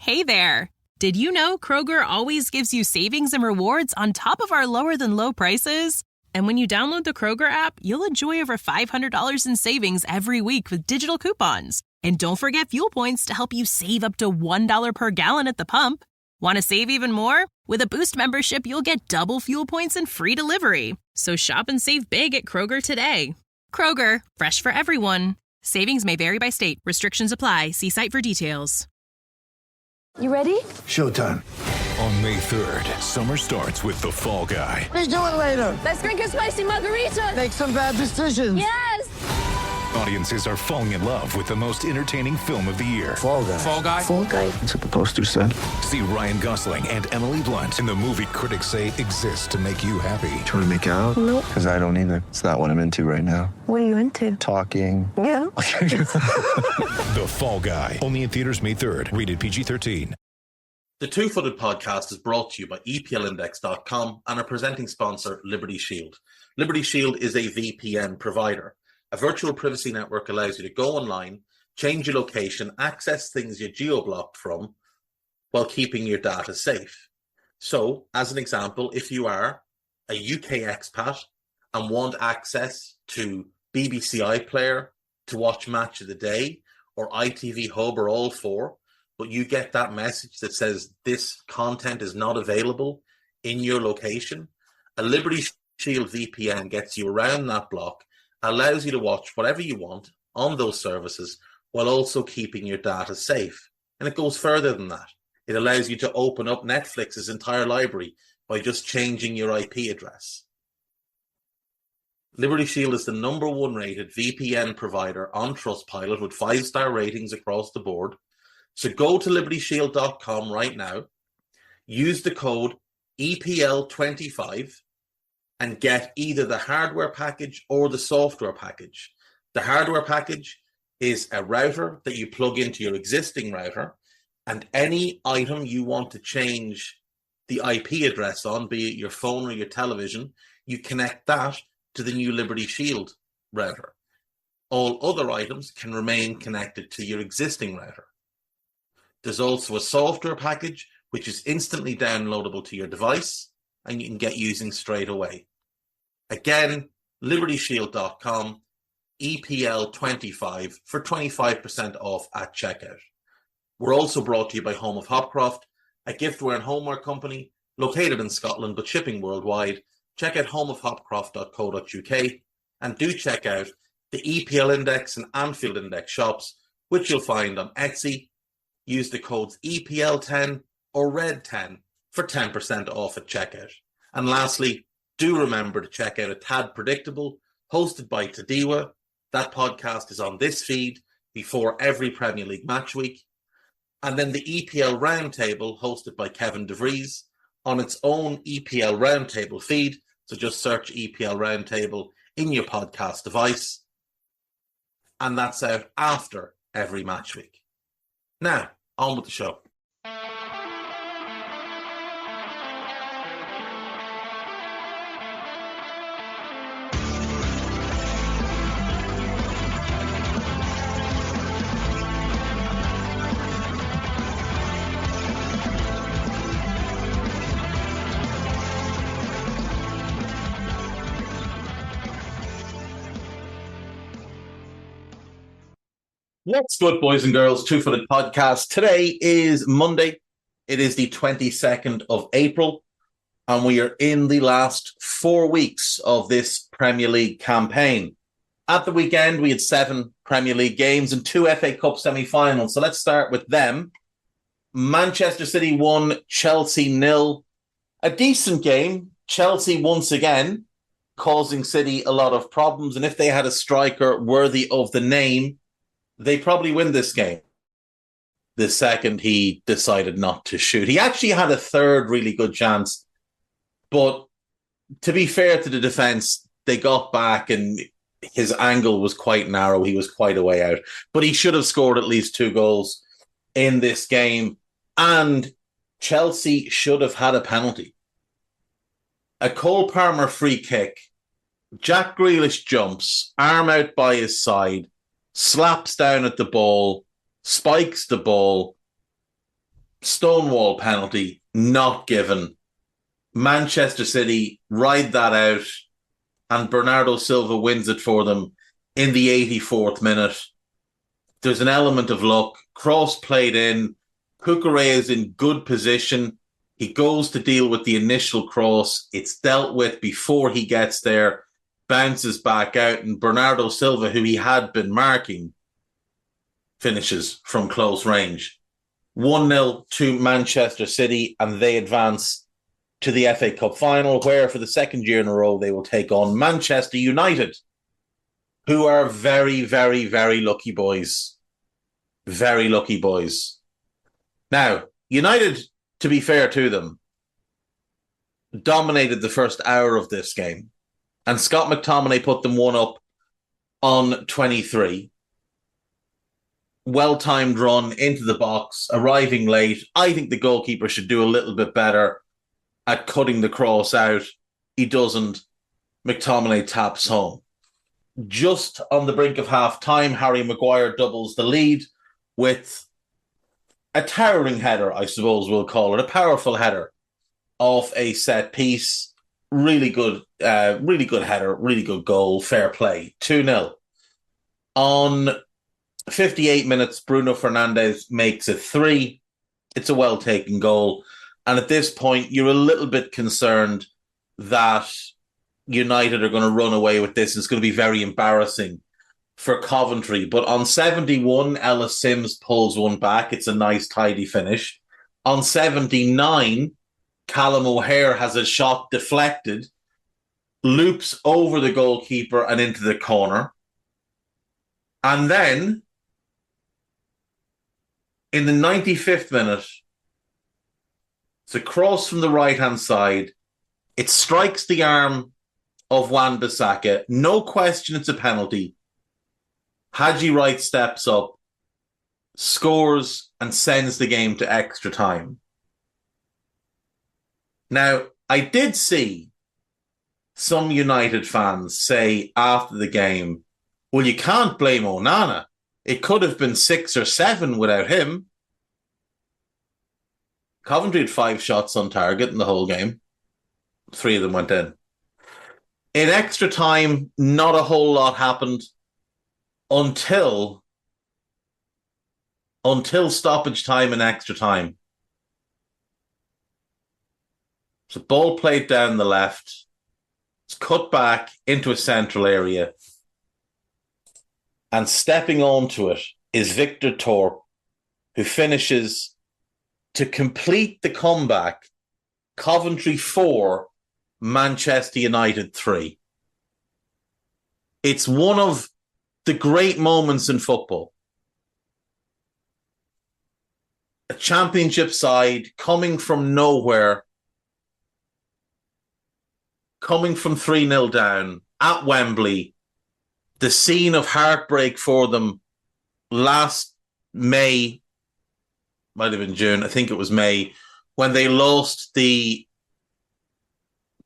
Hey there! Did you know Kroger always gives you savings and rewards on top of our lower-than-low prices? And when you download the Kroger app, you'll enjoy over $500 in savings every week with digital coupons. And don't forget fuel points to help you save up to $1 per gallon at the pump. Want to save even more? With a Boost membership, you'll get double fuel points and free delivery. So shop and save big at Kroger today. Kroger, fresh for everyone. Savings may vary by state. Restrictions apply. See site for details. You ready? Showtime. On May 3rd, summer starts with The Fall Guy. Let's do it later. Let's drink a spicy margarita. Make some bad decisions. Yes! Audiences are falling in love with the most entertaining film of the year. Fall Guy. Fall Guy? Fall Guy. That's what the poster said. See Ryan Gosling and Emily Blunt in the movie critics say exists to make you happy. Trying to make it out? Nope. Because I don't either. It's not what I'm into right now. What are you into? Talking. Yeah. The Fall Guy. Only in theaters May 3rd. Rated PG-13. The Two-Footed Podcast is brought to you by EPLindex.com and our presenting sponsor, Liberty Shield. Liberty Shield is a VPN provider. A virtual privacy network allows you to go online, change your location, access things you're geo-blocked from, while keeping your data safe. So, as an example, if you are a UK expat and want access to BBC iPlayer to watch Match of the Day or ITV Hub or all four, but you get that message that says this content is not available in your location, a Liberty Shield VPN gets you around that block, allows you to watch whatever you want on those services while also keeping your data safe. And it goes further than that. It allows you to open up Netflix's entire library by just changing your IP address. Liberty Shield is the #1 rated VPN provider on Trustpilot with 5-star ratings across the board. So go to libertyshield.com right now, use the code EPL25 and get either the hardware package or the software package. The hardware package is a router that you plug into your existing router, and any item you want to change the IP address on, be it your phone or your television, you connect that to the new Liberty Shield router. All other items can remain connected to your existing router. There's also a software package, which is instantly downloadable to your device and you can get using straight away. Again, libertyshield.com, EPL25 for 25% off at checkout. We're also brought to you by Home of Hopcroft, a giftware and homeware company located in Scotland but shipping worldwide. Check out homeofhopcroft.co.uk and do check out the EPL Index and Anfield Index shops, which you'll find on Etsy. Use the codes EPL10 or RED10 for 10% off at checkout. And lastly, do remember to check out A Tad Predictable, hosted by Tadiwa. That podcast is on this feed before every Premier League match week. And then the EPL Roundtable, hosted by Kevin DeVries, on its own EPL Roundtable feed. So just search EPL Roundtable in your podcast device. And that's out after every match week. Now, on with the show. What's good, boys and girls? Two-Footed Podcast. Today is Monday. It is the 22nd of April, and we are in the last 4 weeks of this Premier League campaign. At the weekend, we had 7 Premier League games and 2 FA Cup semi-finals. So let's start with them. Manchester City 1, Chelsea 0. A decent game. Chelsea once again causing City a lot of problems, and if they had a striker worthy of the name, they probably win this game. The second he decided not to shoot. He actually had a third really good chance. But to be fair to the defence, they got back and his angle was quite narrow. He was quite a way out. But he should have scored at least 2 goals in this game. And Chelsea should have had a penalty. A Cole Palmer free kick. Jack Grealish jumps, arm out by his side, slaps down at the ball, spikes the ball. Stonewall penalty, not given. Manchester City ride that out, and Bernardo Silva wins it for them in the 84th minute. There's an element of luck. Cross played in. Cucurella is in good position. He goes to deal with the initial cross. It's dealt with before he gets there, bounces back out, and Bernardo Silva, who he had been marking, finishes from close range. 1-0 to Manchester City, and they advance to the FA Cup final, where for the second year in a row they will take on Manchester United, who are very, very, very lucky boys. Very lucky boys. Now, United, to be fair to them, dominated the first hour of this game, and Scott McTominay put them one up on 23. Well-timed run into the box, arriving late. I think the goalkeeper should do a little bit better at cutting the cross out. He doesn't. McTominay taps home. Just on the brink of half-time, Harry Maguire doubles the lead with a towering header, I suppose we'll call it, a powerful header off a set piece. Really good header, really good goal, fair play. 2-0. On 58 minutes, Bruno Fernandes makes it 3. It's a well-taken goal. And at this point, you're a little bit concerned that United are going to run away with this. It's going to be very embarrassing for Coventry. But on 71, Ellis Sims pulls one back. It's a nice, tidy finish. On 79, Callum O'Hare has a shot deflected, loops over the goalkeeper and into the corner. And then, in the 95th minute, it's a cross from the right-hand side. It strikes the arm of Wan-Bissaka. No question it's a penalty. Haji Wright steps up, scores, and sends the game to extra time. Now, I did see some United fans say after the game, well, you can't blame Onana. It could have been 6 or 7 without him. Coventry had 5 shots on target in the whole game. 3 of them went in. In extra time, not a whole lot happened until stoppage time and extra time. So ball played down the left. It's cut back into a central area. And stepping onto it is Victor Torp, who finishes to complete the comeback. Coventry 4, Manchester United 3. It's one of the great moments in football. A championship side coming from nowhere, coming from 3-0 down at Wembley, the scene of heartbreak for them last May, might have been June, I think it was May, when they lost the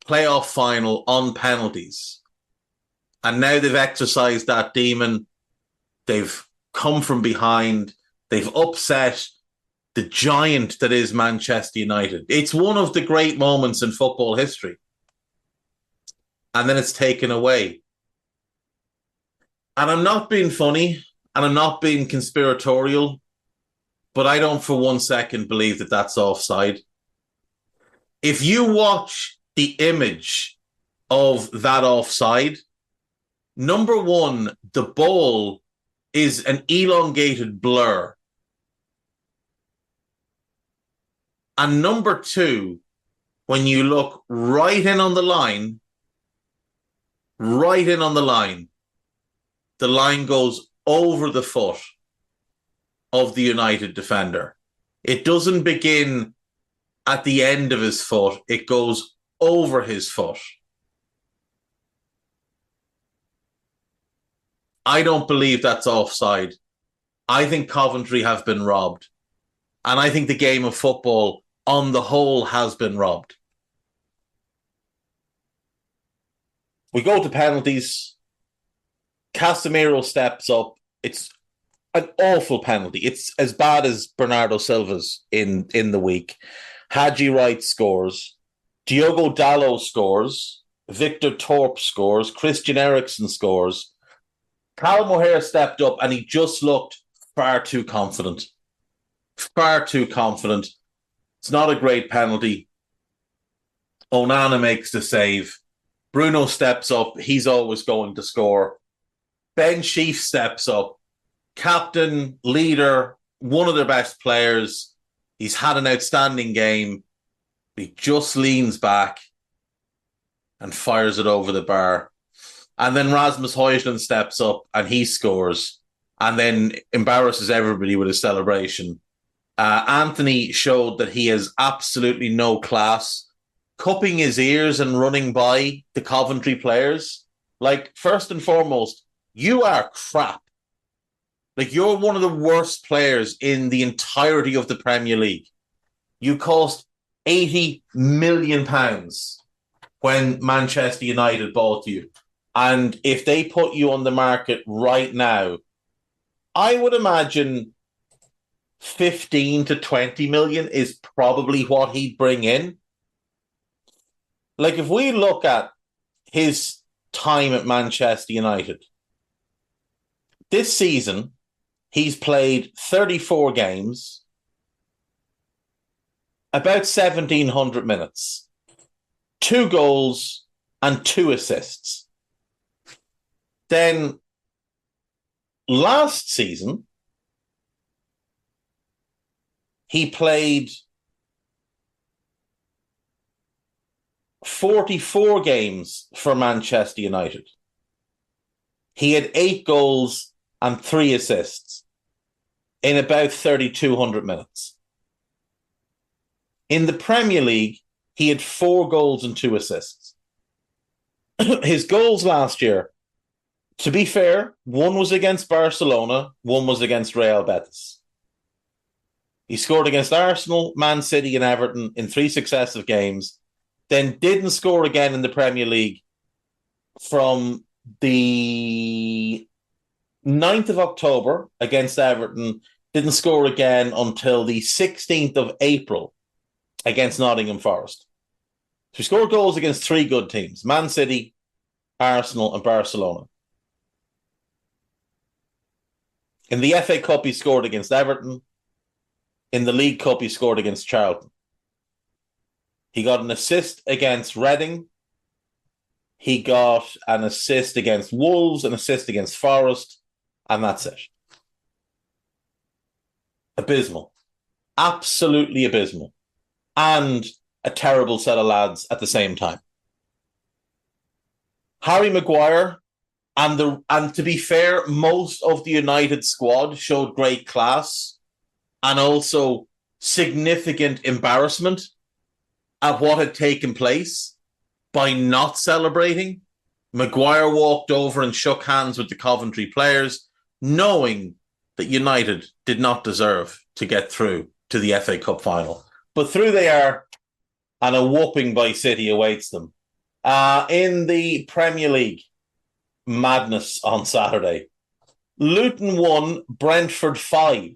playoff final on penalties. And now they've exercised that demon. They've come from behind. They've upset the giant that is Manchester United. It's one of the great moments in football history. And then it's taken away. And I'm not being funny, and I'm not being conspiratorial, but I don't for 1 second believe that that's offside. If you watch the image of that offside, number one, the ball is an elongated blur. And number two, when you look right in on the line, the line goes over the foot of the United defender. It doesn't begin at the end of his foot. It goes over his foot. I don't believe that's offside. I think Coventry have been robbed. And I think the game of football on the whole has been robbed. We go to penalties. Casemiro steps up. It's an awful penalty. It's as bad as Bernardo Silva's in the week. Haji Wright scores. Diogo Dalot scores. Victor Torp scores. Christian Eriksen scores. Callum O'Hare stepped up and he just looked far too confident. Far too confident. It's not a great penalty. Onana makes the save. Bruno steps up. He's always going to score. Ben Sheaf steps up. Captain, leader, one of their best players. He's had an outstanding game. He just leans back and fires it over the bar. And then Rasmus Højlund steps up and he scores and then embarrasses everybody with his celebration. Anthony showed that he has absolutely no class, cupping his ears and running by the Coventry players. Like, first and foremost, you are crap. Like, you're one of the worst players in the entirety of the Premier League. You cost £80 million when Manchester United bought you. And if they put you on the market right now, I would imagine 15 to 20 million is probably what he'd bring in. Like, if we look at his time at Manchester United, this season, he's played 34 games, about 1,700 minutes, 2 goals and 2 assists. Then last season, he played 44 games for Manchester United. He had 8 goals and 3 assists in about 3,200 minutes. In the Premier League, he had 4 goals and 2 assists. His goals last year, to be fair, one was against Barcelona, one was against Real Betis. He scored against Arsenal, Man City and Everton in 3 successive games, then didn't score again in the Premier League from the 9th of October against Everton, didn't score again until the 16th of April against Nottingham Forest. So he scored goals against 3 good teams, Man City, Arsenal and Barcelona. In the FA Cup, he scored against Everton. In the League Cup, he scored against Charlton. He got an assist against Reading. He got an assist against Wolves, an assist against Forest, and that's it. Abysmal. Absolutely abysmal. And a terrible set of lads at the same time. Harry Maguire, and to be fair, most of the United squad showed great class and also significant embarrassment at what had taken place by not celebrating. Maguire walked over and shook hands with the Coventry players, knowing that United did not deserve to get through to the FA Cup final. But through they are, and a whooping by City awaits them. In the Premier League, madness on Saturday. Luton 1, Brentford 5.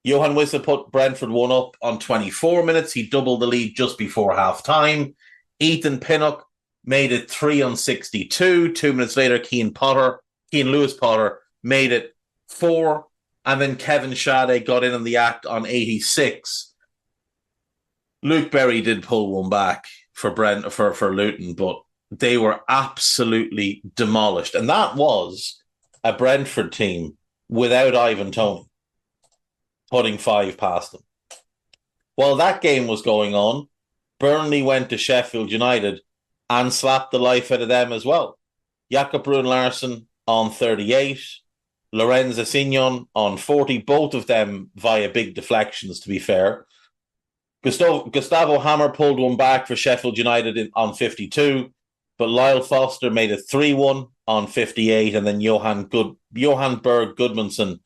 Johan Wissa put Brentford 1 up on 24 minutes. He doubled the lead just before half-time. Ethan Pinnock made it 3 on 62. 2 minutes later, Keane Lewis Potter made it 4. And then Kevin Schade got in on the act on 86. Luke Berry did pull one back for Luton, but they were absolutely demolished. And that was a Brentford team without Ivan Toney, putting 5 past them. While that game was going on, Burnley went to Sheffield United and slapped the life out of them as well. Jakob Bruun-Larsen on 38, Lorenzo Signon on 40, both of them via big deflections, to be fair. Gustavo Hammer pulled one back for Sheffield United on 52, but Lyle Foster made it 3-1 on 58, and then Johan Berg Gudmundsson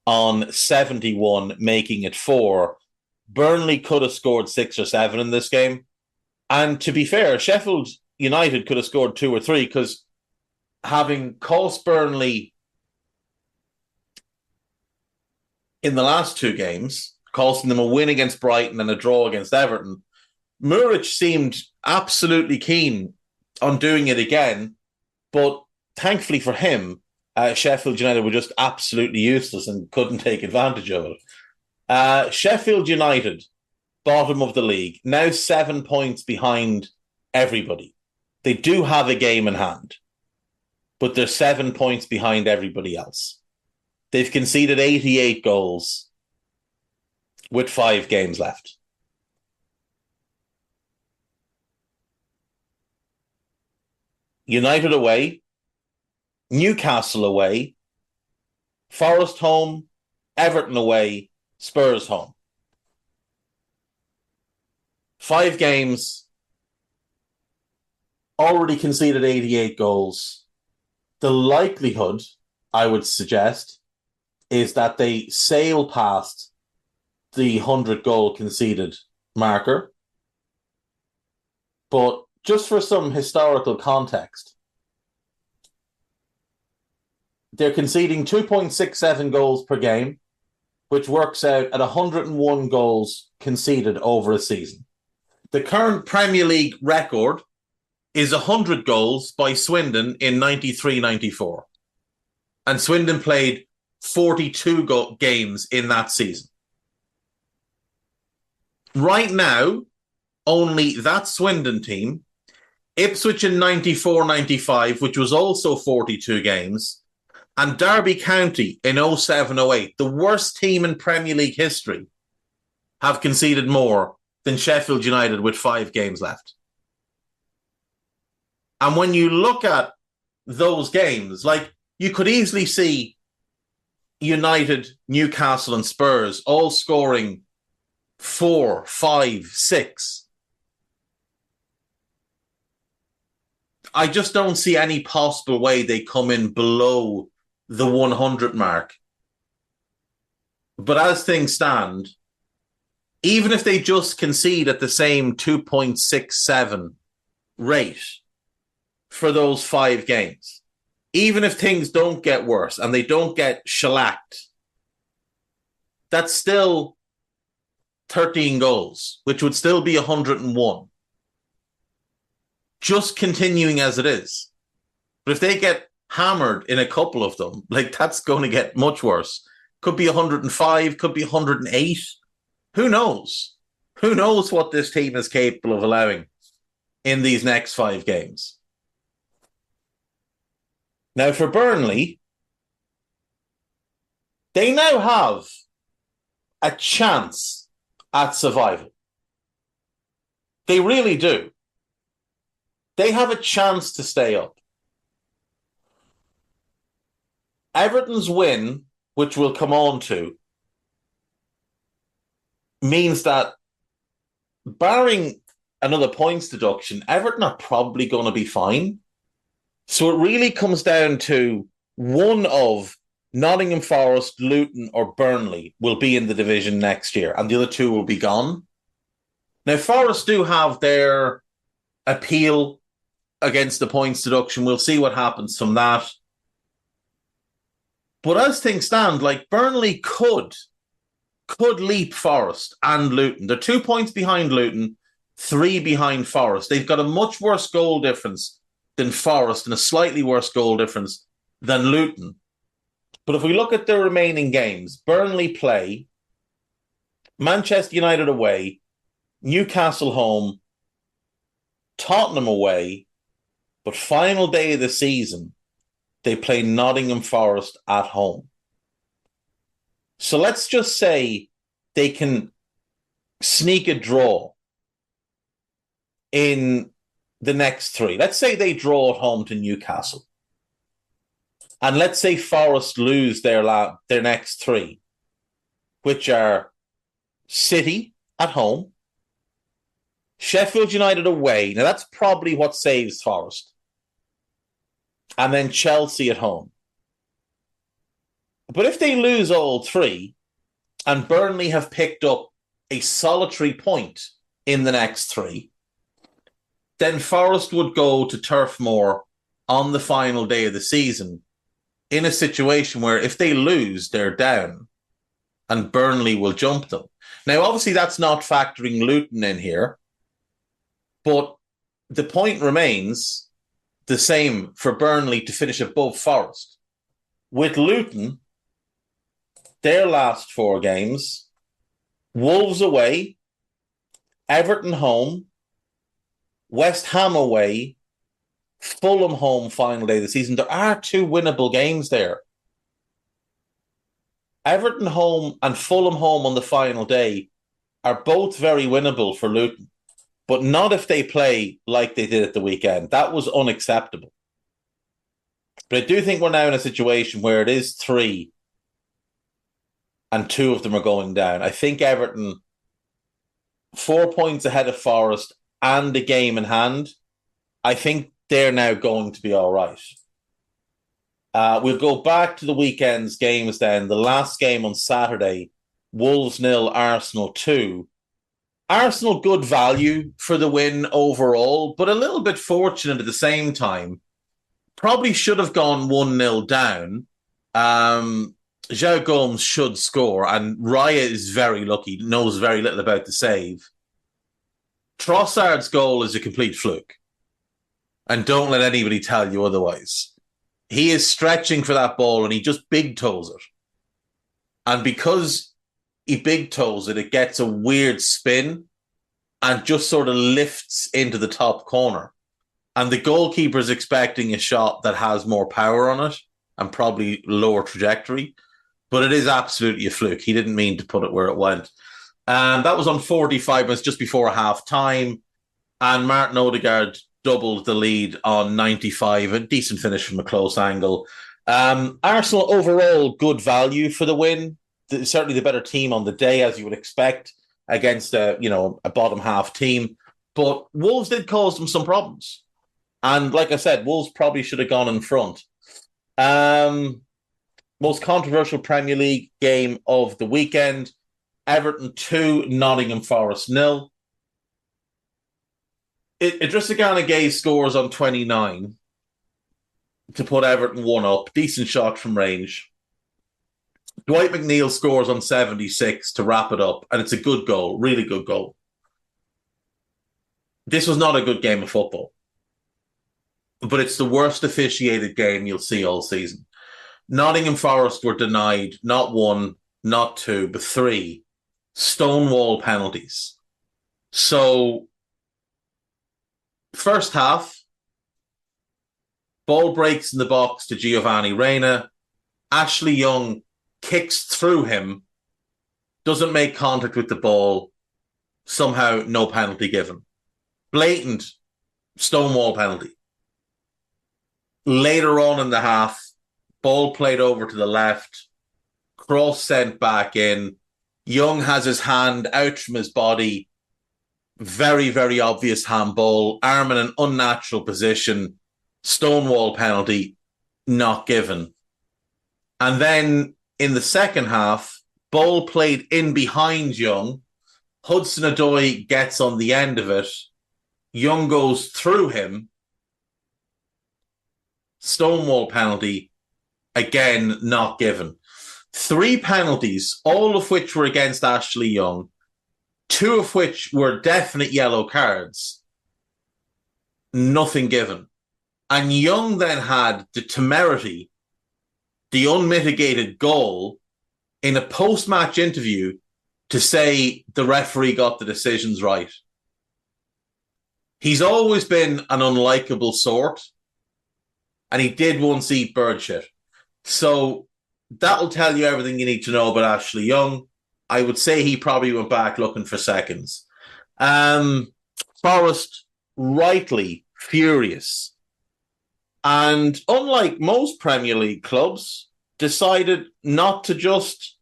on 71, making it 4. Burnley could have scored 6 or 7 in this game. And to be fair, Sheffield United could have scored 2 or 3, because having cost Burnley in the last two games, costing them a win against Brighton and a draw against Everton. Muric seemed absolutely keen on doing it again, but thankfully for him, Sheffield United were just absolutely useless and couldn't take advantage of it. Sheffield United, bottom of the league, now 7 points behind everybody. They do have a game in hand, but they're 7 points behind everybody else. They've conceded 88 goals with 5 games left. United away, Newcastle away, Forest home, Everton away, Spurs home. 5 games, already conceded 88 goals. The likelihood, I would suggest, is that they sail past the 100-goal conceded marker. But just for some historical context, they're conceding 2.67 goals per game, which works out at 101 goals conceded over a season. The current Premier League record is 100 goals by Swindon in 93-94. And Swindon played 42 games in that season. Right now, only that Swindon team, Ipswich in 94-95, which was also 42 games, and Derby County in 07-08, the worst team in Premier League history, have conceded more than Sheffield United with 5 games left. And when you look at those games, like, you could easily see United, Newcastle and Spurs all scoring 4, 5, 6. I just don't see any possible way they come in below the 100 mark. But as things stand, even if they just concede at the same 2.67 rate for those 5 games, even if things don't get worse and they don't get shellacked, that's still 13 goals, which would still be 101. Just continuing as it is. But if they get hammered in a couple of them, like, that's going to get much worse. Could be 105, could be 108. Who knows? Who knows what this team is capable of allowing in these next 5 games? Now, for Burnley, they now have a chance at survival. They really do. They have a chance to stay up. Everton's win, which we'll come on to, means that, barring another points deduction, Everton are probably going to be fine. So it really comes down to one of Nottingham Forest, Luton or Burnley will be in the division next year, and the other 2 will be gone. Now, Forest do have their appeal against the points deduction. We'll see what happens from that. But as things stand, like, Burnley could leap Forest and Luton. They're 2 points behind Luton, 3 behind Forest. They've got a much worse goal difference than Forest and a slightly worse goal difference than Luton. But if we look at the remaining games, Burnley play Manchester United away, Newcastle home, Tottenham away, but final day of the season, they play Nottingham Forest at home. So let's just say they can sneak a draw in the next 3. Let's say they draw at home to Newcastle. And let's say Forest lose their next 3, which are City at home, Sheffield United away. Now, that's probably what saves Forest. And then Chelsea at home. But if they lose all 3, and Burnley have picked up a solitary point in the next 3, then Forest would go to Turf Moor on the final day of the season in a situation where if they lose, they're down. and Burnley will jump them. Now, obviously, that's not factoring Luton in here, but the point remains the same for Burnley to finish above Forest. With Luton, their last 4 games, Wolves away, Everton home, West Ham away, Fulham home final day of the season. There are 2 winnable games there. Everton home and Fulham home on the final day are both very winnable for Luton, but not if they play like they did at the weekend. That was unacceptable. But I do think we're now in a situation where it is 3 and 2 of them are going down. I think Everton, 4 points ahead of Forest and the game in hand, I think they're now going to be all right. We'll go back to the weekend's games then. The last game on Saturday, Wolves 0, Arsenal 2. Arsenal, good value for the win overall, but a little bit fortunate at the same time. Probably should have gone 1-0 down. João Gomes should score, and Raya is very lucky, knows very little about the save. Trossard's goal is a complete fluke. And don't let anybody tell you otherwise. He is stretching for that ball and he just big toes it. And because he big toes it, it gets a weird spin and just sort of lifts into the top corner. And the goalkeeper is expecting a shot that has more power on it and probably lower trajectory. But it is absolutely a fluke. He didn't mean to put it where it went. And that was on 45 minutes, just before half time. And Martin Odegaard doubled the lead on 95. A decent finish from a close angle. Arsenal overall, good value for the win. Certainly the better team on the day, as you would expect, against a bottom half team. But Wolves did cause them some problems. And like I said, Wolves probably should have gone in front. Most controversial Premier League game of the weekend. Everton 2, Nottingham Forest 0. Idrissa Gana Gueye scores on 29 to put Everton 1 up. Decent shot from range. Dwight McNeil scores on 76 to wrap it up. And it's a good goal, really good goal. This was not a good game of football. But it's the worst officiated game you'll see all season. Nottingham Forest were denied not 1, not 2, but 3 Stonewall penalties. So, first half, ball breaks in the box to Giovanni Reina. Ashley Young kicks through him, doesn't make contact with the ball. Somehow, no penalty given. Blatant Stonewall penalty. Later on in the half, ball played over to the left, cross sent back in. Young has his hand out from his body. Very, very obvious handball. Arm in an unnatural position. Stonewall penalty, not given. And then in the second half, ball played in behind Young. Hudson-Odoi gets on the end of it. Young goes through him. Stonewall penalty, again, not given. 3 penalties, all of which were against Ashley Young, 2 of which were definite yellow cards. Nothing given. And Young then had the temerity, the unmitigated goal, in a post-match interview to say the referee got the decisions right. He's always been an unlikable sort, and he did once eat bird shit. So that'll tell you everything you need to know about Ashley Young. I would say he probably went back looking for seconds. Forest, rightly furious. And unlike most Premier League clubs, decided not to just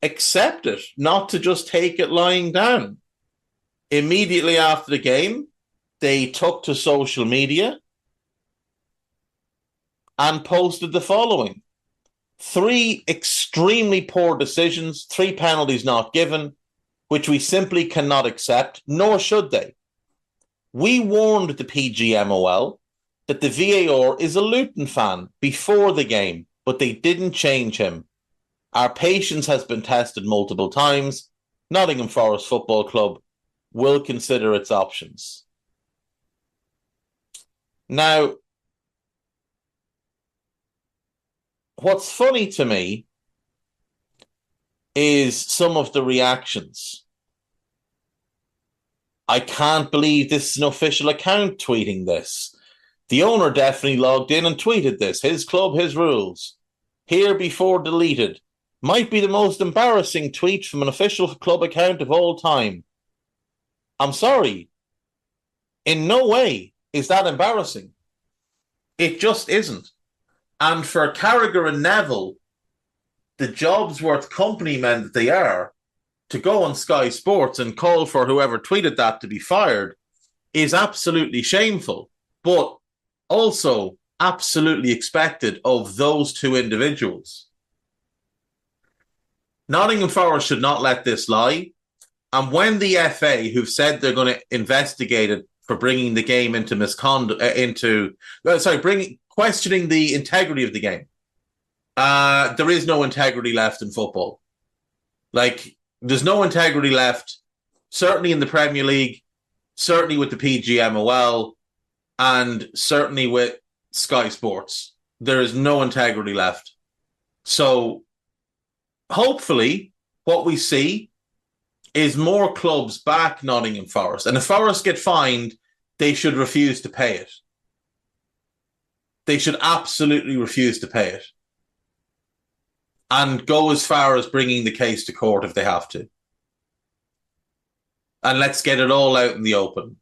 accept it, not to just take it lying down. Immediately after the game, they took to social media and posted the following. 3 extremely poor decisions, 3 penalties not given, which we simply cannot accept, nor should they. We warned the PGMOL that the VAR is a Luton fan before the game, but they didn't change him. Our patience has been tested multiple times. Nottingham Forest Football Club will consider its options. Now, what's funny to me is some of the reactions. I can't believe this is an official account tweeting this. The owner definitely logged in and tweeted this. His club, his rules. Here before deleted. Might be the most embarrassing tweet from an official club account of all time. I'm sorry. In no way is that embarrassing. It just isn't. And for Carragher and Neville, the job's worth company men that they are, to go on Sky Sports and call for whoever tweeted that to be fired is absolutely shameful, but also absolutely expected of those two individuals. Nottingham Forest should not let this lie. And when the FA, who've said they're going to investigate it for bringing the game into misconduct, questioning the integrity of the game, there is no integrity left in football. There's no integrity left, certainly in the Premier League, certainly with the PGMOL, and certainly with Sky Sports. There is no integrity left. So hopefully what we see is more clubs back Nottingham Forest. And if Forest get fined, they should refuse to pay it. They should absolutely refuse to pay it. And go as far as bringing the case to court if they have to. And let's get it all out in the open.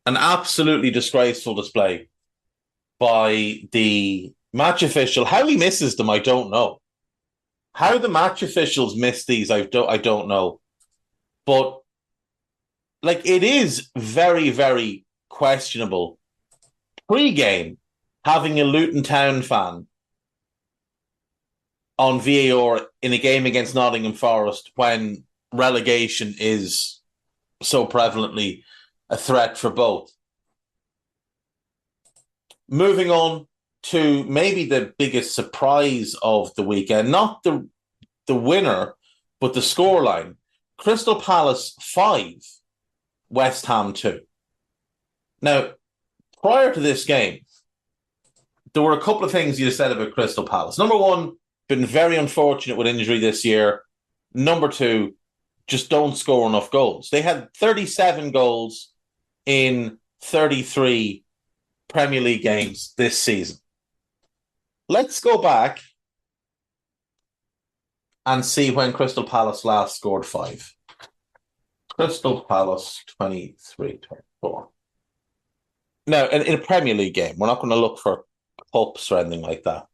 An absolutely disgraceful display by the match official. How he misses them, I don't know. How the match officials miss these, I don't know. But, it is very, very questionable. Pre-game, having a Luton Town fan on VAR in a game against Nottingham Forest when relegation is so prevalently a threat for both. Moving on to maybe the biggest surprise of the weekend, not the winner, but the scoreline. Crystal Palace 5, West Ham 2. Now, prior to this game, there were a couple of things you said about Crystal Palace. Number one, been very unfortunate with injury this year. Number two, just don't score enough goals. They had 37 goals in 33 Premier League games this season. Let's go back and see when Crystal Palace last scored 5. Crystal Palace 23-24. Now, in a Premier League game, we're not going to look for cups or anything like that.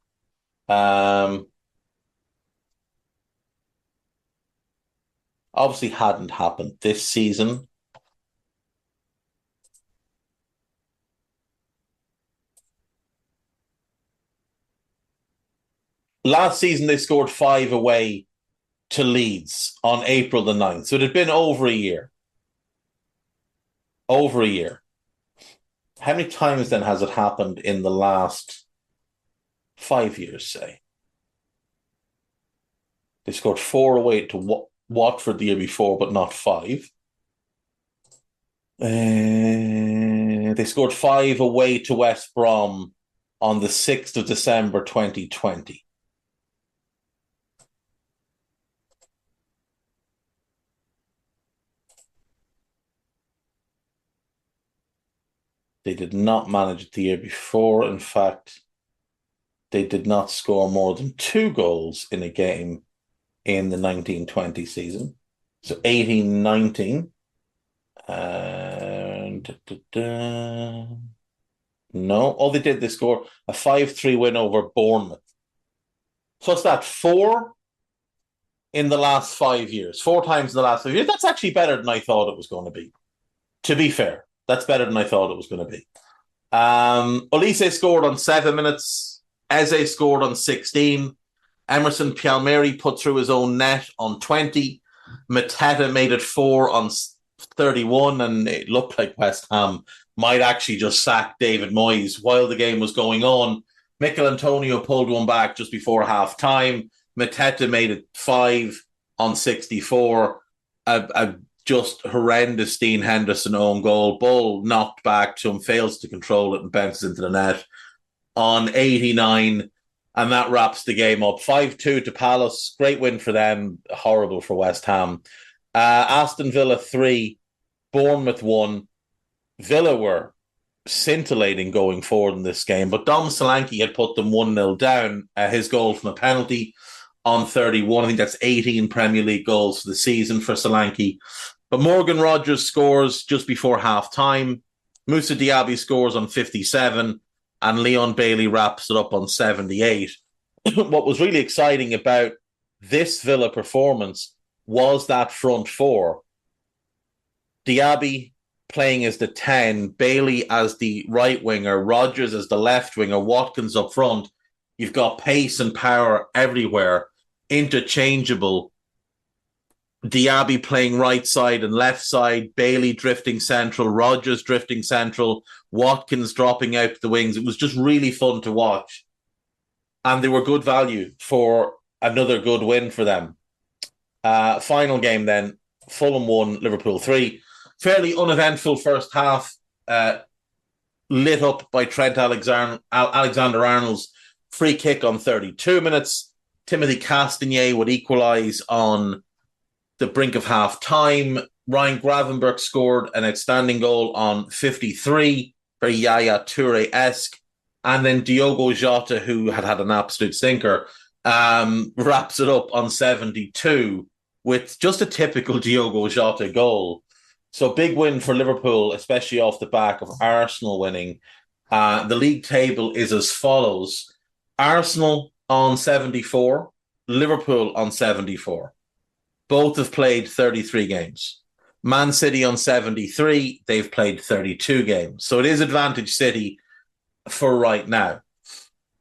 Obviously hadn't happened this season. Last season, they scored 5 away to Leeds on April the 9th. So it had been over a year. Over a year. How many times then has it happened in the last 5 years, say? They scored 4 away to Watford the year before, but not 5. They scored 5 away to West Brom on the 6th of December 2020. They did not manage it the year before. In fact, they did not score more than 2 goals in a game in the 1920 season. So 18-19. And no. Oh, they did. They score a 5-3 win over Bournemouth. So it's that 4 in the last 5 years. 4 times in the last 5 years. That's actually better than I thought it was going to be. To be fair, that's better than I thought it was going to be. Olise scored on 7 minutes. Eze scored on 16. Emerson Palmieri put through his own net on 20. Mateta made it 4 on 31, and it looked like West Ham might actually just sack David Moyes while the game was going on. Mikel Antonio pulled one back just before half time. Mateta made it 5 on 64. A just horrendous Dean Henderson own goal. Ball knocked back to him, fails to control it and bounces into the net on 89. And that wraps the game up. 5-2 to Palace. Great win for them. Horrible for West Ham. Aston Villa 3, Bournemouth 1. Villa were scintillating going forward in this game, but Dom Solanke had put them 1-0 down. His goal from a penalty on 31. I think that's 18 Premier League goals for the season for Solanke. But Morgan Rogers scores just before half-time. Moussa Diaby scores on 57, and Leon Bailey wraps it up on 78. What was really exciting about this Villa performance was that front four. Diaby playing as the 10, Bailey as the right winger, Rogers as the left winger, Watkins up front. You've got pace and power everywhere, interchangeable. Diaby playing right side and left side, Bailey drifting central, Rogers drifting central, Watkins dropping out the wings. It was just really fun to watch. And they were good value for another good win for them. Final game then, Fulham 1, Liverpool 3. Fairly uneventful first half, lit up by Trent Alexander-Arnold's free kick on 32 minutes. Timothy Castagne would equalise on the brink of half-time. Ryan Gravenberch scored an outstanding goal on 53, very Yaya Toure-esque. And then Diogo Jota, who had an absolute stinker, wraps it up on 72 with just a typical Diogo Jota goal. So big win for Liverpool, especially off the back of Arsenal winning. The league table is as follows. Arsenal on 74, Liverpool on 74. Both have played 33 games. Man City on 73, they've played 32 games. So it is advantage City for right now.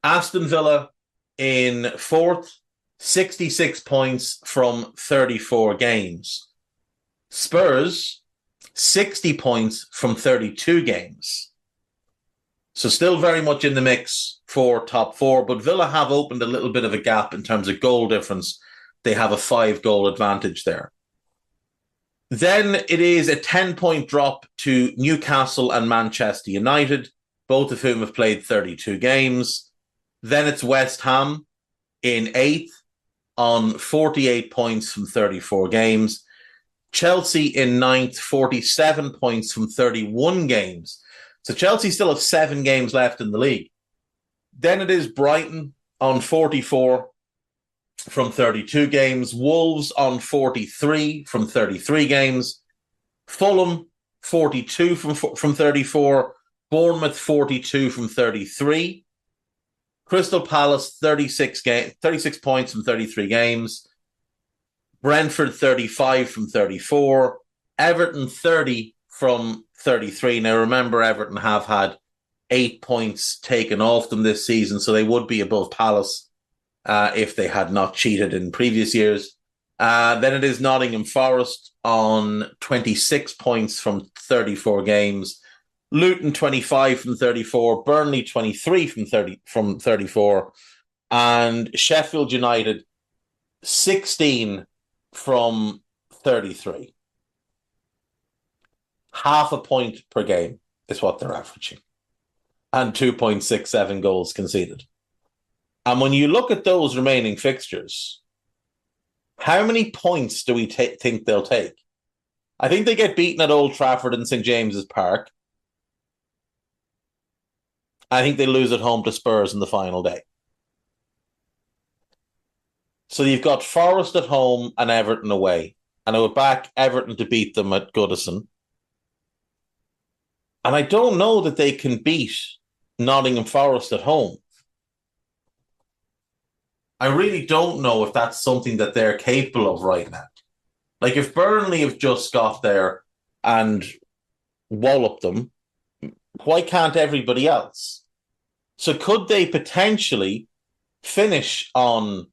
Aston Villa in fourth, 66 points from 34 games. Spurs, 60 points from 32 games. So still very much in the mix for top four, but Villa have opened a little bit of a gap in terms of goal difference. They have a 5-goal advantage there. Then it is a 10-point drop to Newcastle and Manchester United, both of whom have played 32 games. Then it's West Ham in 8th on 48 points from 34 games. Chelsea in 9th, 47 points from 31 games. So Chelsea still have 7 games left in the league. Then it is Brighton on 44 from 32 games. Wolves on 43 from 33 games. Fulham 42 from 34. Bournemouth 42 from 33. Crystal Palace 36 points from 33 games. Brentford 35 from 34. Everton 30 from 33. Now remember, Everton have had 8 points taken off them this season, so they would be above Palace if they had not cheated in previous years. Then it is Nottingham Forest on 26 points from 34 games. Luton 25 from 34, Burnley 23 from 34, and Sheffield United 16 from 33. Half a point per game is what they're averaging, and 2.67 goals conceded. And when you look at those remaining fixtures, how many points do we think they'll take? I think they get beaten at Old Trafford and St. James's Park. I think they lose at home to Spurs in the final day. So you've got Forest at home and Everton away. And I would back Everton to beat them at Goodison. And I don't know that they can beat Nottingham Forest at home. I really don't know if that's something that they're capable of right now. Like if Burnley have just got there and walloped them, why can't everybody else? So could they potentially finish on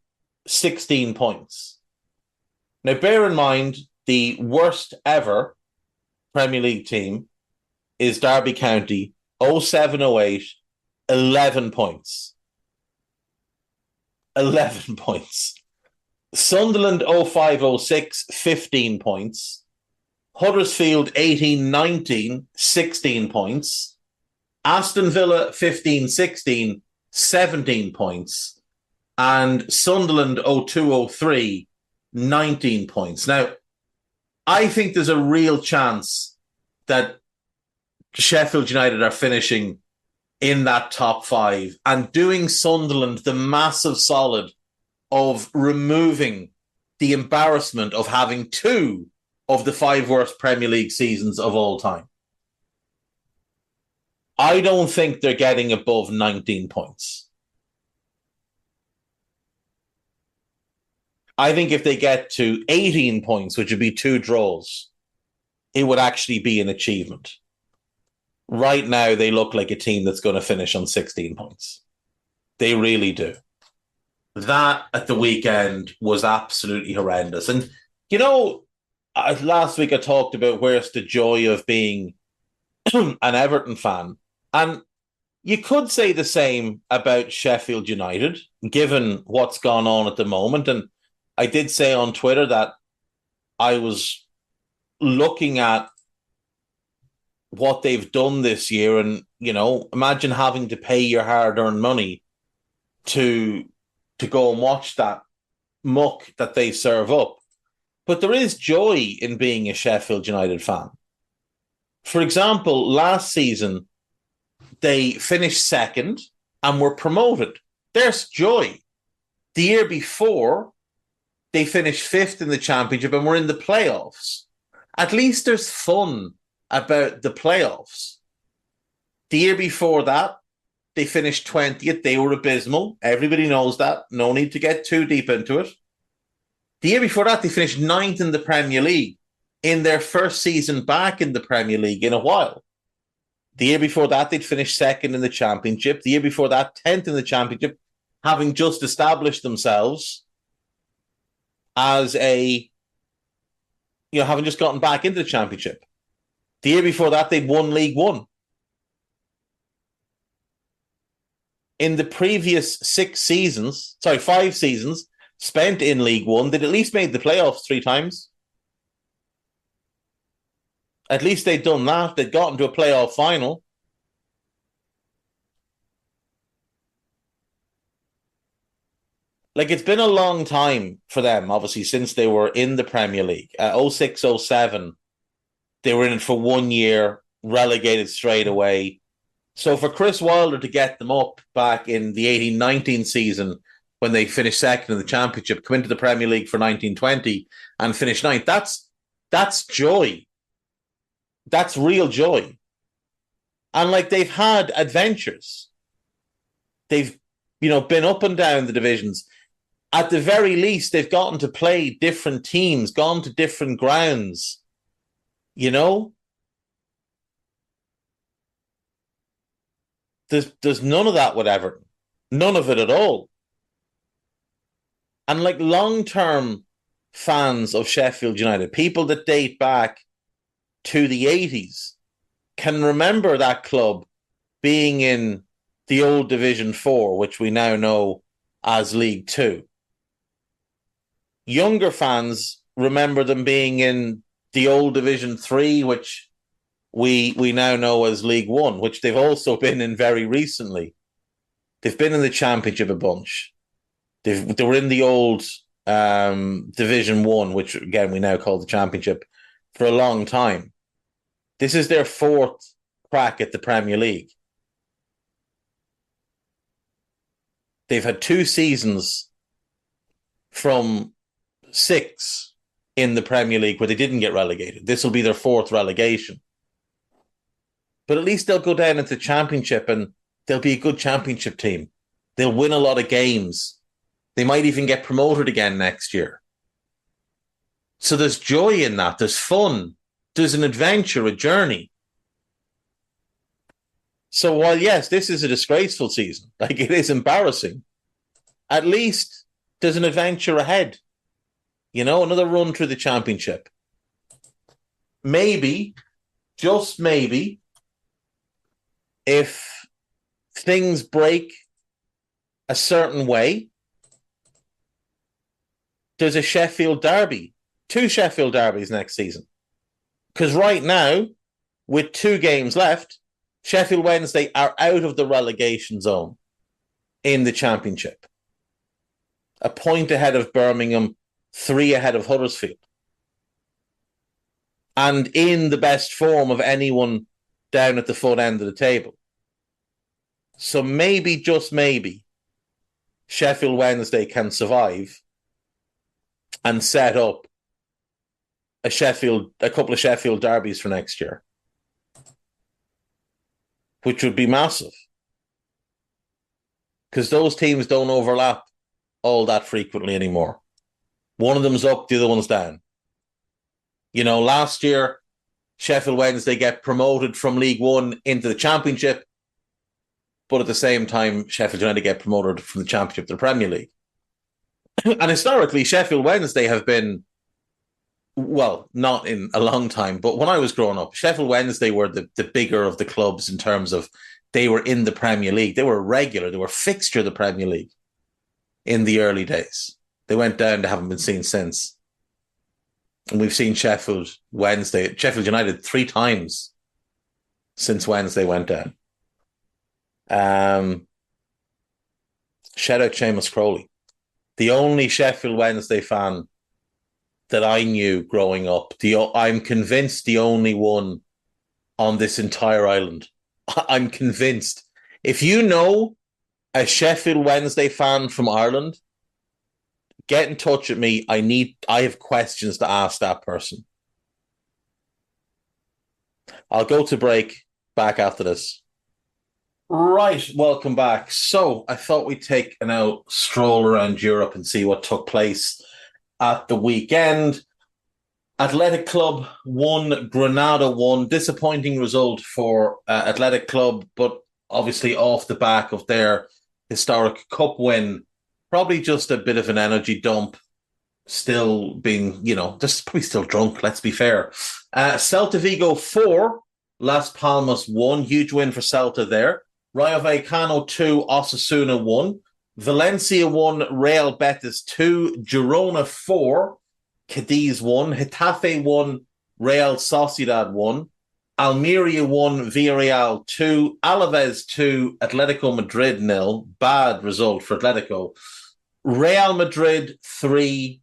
16 points? Now, bear in mind, the worst ever Premier League team is Derby County, 07-08, 11 points. 11 points. Sunderland 05-06, 15 points. Huddersfield 18-19, 16 points. Aston Villa 15-16, 17 points. And Sunderland 02-03, 19 points. Now, I think there's a real chance that Sheffield United are finishing in that top five and doing Sunderland the massive solid of removing the embarrassment of having two of the five worst Premier League seasons of all time. I don't think they're getting above 19 points. I think if they get to 18 points, which would be 2 draws, it would actually be an achievement. Right now, they look like a team that's going to finish on 16 points. They really do. That at the weekend was absolutely horrendous. And, you know, last week I talked about where's the joy of being an Everton fan. And you could say the same about Sheffield United, given what's gone on at the moment. And I did say on Twitter that I was looking at what they've done this year. And, you know, imagine having to pay your hard-earned money to go and watch that muck that they serve up. But there is joy in being a Sheffield United fan. For example, last season, they finished second and were promoted. There's joy. The year before, they finished fifth in the championship and were in the playoffs. At least there's fun about the playoffs. The year before that, they finished 20th. They were abysmal. Everybody knows that. No need to get too deep into it. The year before that, they finished 9th in the Premier League in their first season back in the Premier League in a while. The year before that, they'd finished 2nd in the Championship. The year before that, 10th in the Championship, having just established themselves as having just gotten back into the Championship. The year before that, they'd won League One. In the previous 5 seasons spent in League One, they'd at least made the playoffs 3 times. At least they'd done that. They'd gotten to a playoff final. Like, it's been a long time for them, obviously, since they were in the Premier League. 06-07, they were in it for 1 year, relegated straight away. So for Chris Wilder to get them up back in the 18-19 season when they finished 2nd in the Championship, come into the Premier League for 19-20 and finish 9th, that's joy. That's real joy. And like, they've had adventures. They've, been up and down the divisions. At the very least, they've gotten to play different teams, gone to different grounds. There's none of that with Everton. None of it at all. And like, long-term fans of Sheffield United, people that date back to the 80s, can remember that club being in the old Division 4, which we now know as League 2. Younger fans remember them being in the old Division 3, which we now know as League 1, which they've also been in very recently. They've been in the Championship a bunch. They were in the old Division 1, which, again, we now call the Championship, for a long time. This is their 4th crack at the Premier League. They've had 2 seasons from 6 in the Premier League where they didn't get relegated. This will be their 4th relegation. But at least they'll go down into the Championship and they'll be a good Championship team. They'll win a lot of games. They might even get promoted again next year. So there's joy in that. There's fun. There's an adventure, a journey. So while, yes, this is a disgraceful season, like, it is embarrassing, at least there's an adventure ahead. Another run through the Championship. Maybe, just maybe, if things break a certain way there's a Sheffield derby, 2 Sheffield derbies next season. Because right now, with 2 games left, Sheffield Wednesday are out of the relegation zone in the Championship. A point ahead of Birmingham, 3 ahead of Huddersfield. And in the best form of anyone down at the foot end of the table. So maybe, just maybe, Sheffield Wednesday can survive and set up a couple of Sheffield derbies for next year, which would be massive. Because those teams don't overlap all that frequently anymore. One of them's up, the other one's down. Last year, Sheffield Wednesday get promoted from League One into the Championship, but at the same time, Sheffield United get promoted from the Championship to the Premier League. And historically, Sheffield Wednesday have been, well, not in a long time, but when I was growing up, Sheffield Wednesday were the bigger of the clubs in terms of they were in the Premier League. They were regular. They were fixture of the Premier League in the early days. They went down. They haven't been seen since. And we've seen Sheffield United 3 times since Wednesday went down. Shout out Seamus Crowley. The only Sheffield Wednesday fan that I knew growing up. I'm convinced the only one on this entire island. I'm convinced. If you know a Sheffield Wednesday fan from Ireland, get in touch with me. I have questions to ask that person. I'll go to break, back after this. Right, welcome back. So I thought we'd take an out stroll around Europe and see what took place at the weekend. Athletic Club won, Granada won. Disappointing result for Athletic Club, but obviously off the back of their historic cup win. Probably just a bit of an energy dump. Still being, just probably still drunk, let's be fair. Celta Vigo 4, Las Palmas 1. Huge win for Celta there. Rayo Vallecano 2, Osasuna 1. Valencia 1, Real Betis 2. Girona 4, Cadiz 1. Getafe 1, Real Sociedad 1. Almeria 1, Villarreal 2. Alaves 2, Atletico Madrid 0. Bad result for Atletico. Real Madrid 3,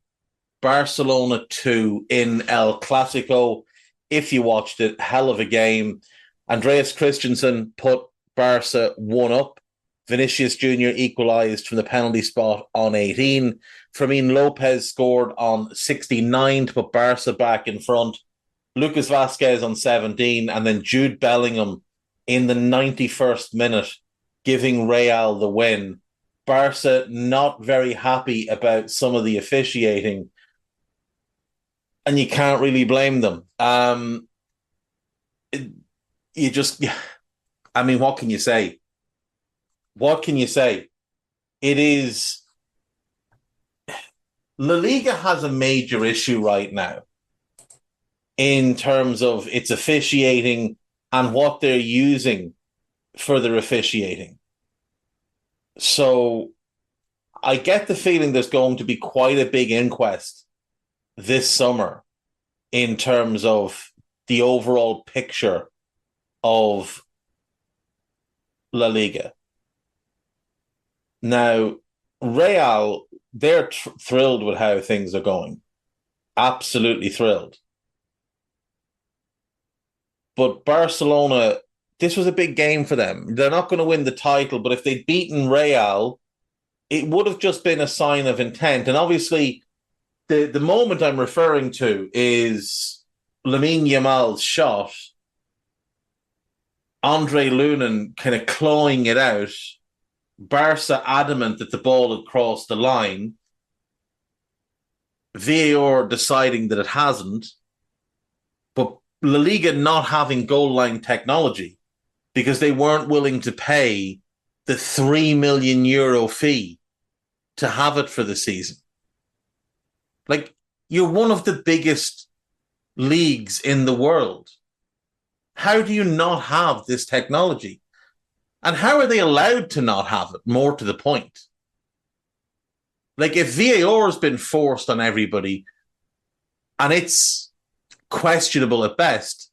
Barcelona 2 in El Clasico. If you watched it, hell of a game. Andreas Christensen put Barca 1 up. Vinicius Jr. equalised from the penalty spot on 18. Fermin Lopez scored on 69 to put Barca back in front. Lucas Vazquez on 17, and then Jude Bellingham in the 91st minute, giving Real the win. Barca not very happy about some of the officiating, and you can't really blame them. What can you say? What can you say? It is... La Liga has a major issue right now in terms of its officiating and what they're using for their officiating. So I get the feeling there's going to be quite a big inquest this summer in terms of the overall picture of La Liga. Now, Real, they're thrilled with how things are going. Absolutely thrilled. But Barcelona, this was a big game for them. They're not going to win the title, but if they'd beaten Real, it would have just been a sign of intent. And obviously, the moment I'm referring to is Lamine Yamal's shot. Andre Lunin kind of clawing it out. Barca adamant that the ball had crossed the line. VAR deciding that it hasn't. But La Liga not having goal line technology because they weren't willing to pay the €3 million fee to have it for the season. Like, you're one of the biggest leagues in the world. How do you not have this technology? And how are they allowed to not have it, more to the point? Like, if VAR has been forced on everybody and it's questionable at best,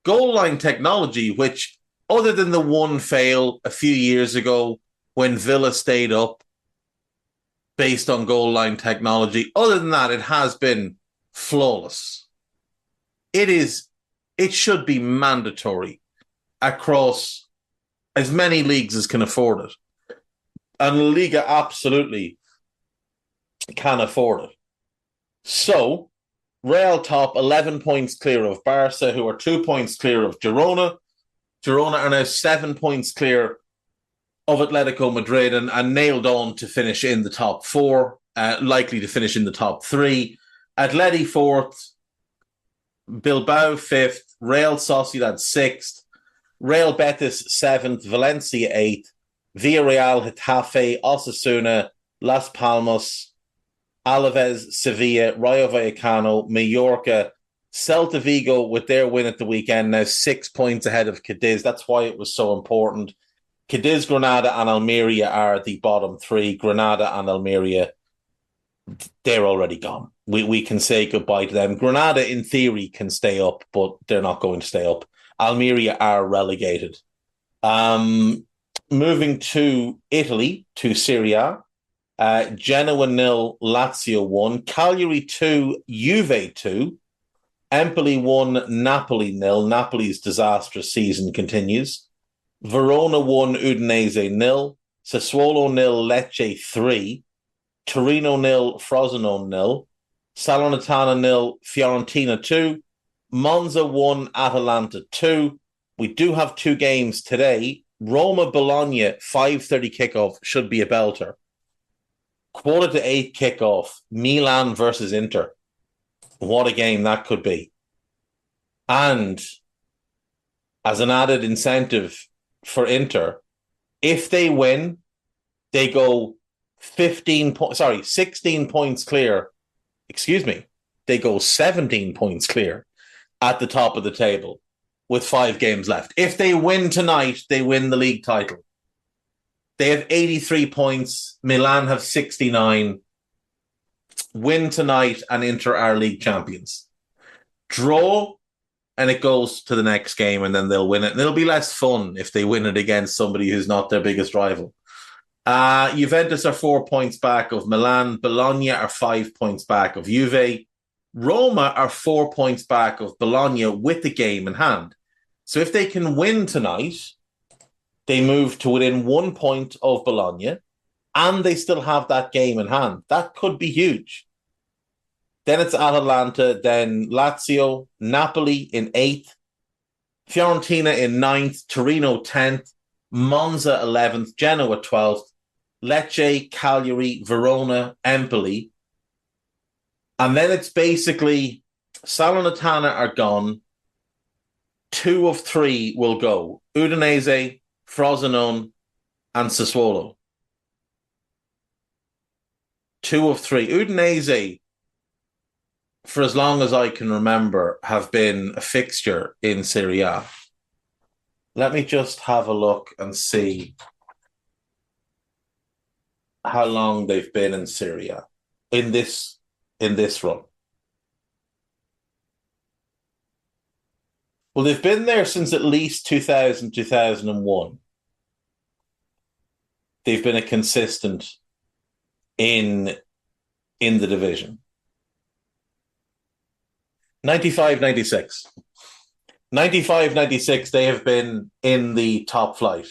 goal line technology, which, other than the one fail a few years ago when Villa stayed up based on goal line technology, other than that, it has been flawless. It should be mandatory across as many leagues as can afford it. And La Liga absolutely can afford it. So, Real top 11 points clear of Barca, who are 2 points clear of Girona. Girona are now 7 points clear of Atletico Madrid and nailed on to finish in the top four, likely to finish in the top three. Atleti fourth, Bilbao fifth, Real Sociedad sixth, Real Betis seventh, Valencia eighth, Villarreal, Getafe, Osasuna, Las Palmas, Alaves, Sevilla, Rayo Vallecano, Mallorca, Celta Vigo with their win at the weekend, now 6 points ahead of Cadiz. That's why it was so important. Cadiz, Granada and Almeria are the bottom three. Granada and Almeria, they're already gone. We can say goodbye to them. Granada, in theory, can stay up, but they're not going to stay up. Almeria are relegated. Moving to Italy, to Serie A. Genoa 0, Lazio 1, Cagliari 2, Juve 2, Empoli 1, Napoli 0. Napoli's disastrous season continues. Verona 1, Udinese 0, Sassuolo 0, Lecce 3, Torino 0, Frosinone 0, Salernitana 0, Fiorentina 2, Monza 1, Atalanta 2. We do have 2 games today. Roma-Bologna, 5:30 kickoff, should be a belter. 7:45 kickoff, Milan versus Inter. What a game that could be. And as an added incentive for Inter, if they win, they go 16 points clear. They go 17 points clear at the top of the table with 5 games left. If they win tonight, they win the league title. They have 83 points. Milan have 69. Win tonight and Inter are league champions. Draw, and it goes to the next game, and then they'll win it. And it'll be less fun if they win it against somebody who's not their biggest rival. Juventus are 4 points back of Milan. Bologna are 5 points back of Juve. Roma are 4 points back of Bologna with the game in hand. So if they can win tonight, they move to within 1 point of Bologna, and they still have that game in hand. That could be huge. Then it's Atalanta, then Lazio, Napoli in 8th, Fiorentina in 9th, Torino 10th, Monza 11th, Genoa 12th, Lecce, Cagliari, Verona, Empoli. And then it's basically Salernitana are gone. 2 of 3 will go. Udinese, Frosinone, and Sassuolo. 2 of 3. Udinese, for as long as I can remember, have been a fixture in Serie A. Let me just have a look and see how long they've been in Serie A in this run. Well, they've been there since at least 2000, 2001. They've been a consistent in the division. 95-96. 95-96, they have been in the top flight.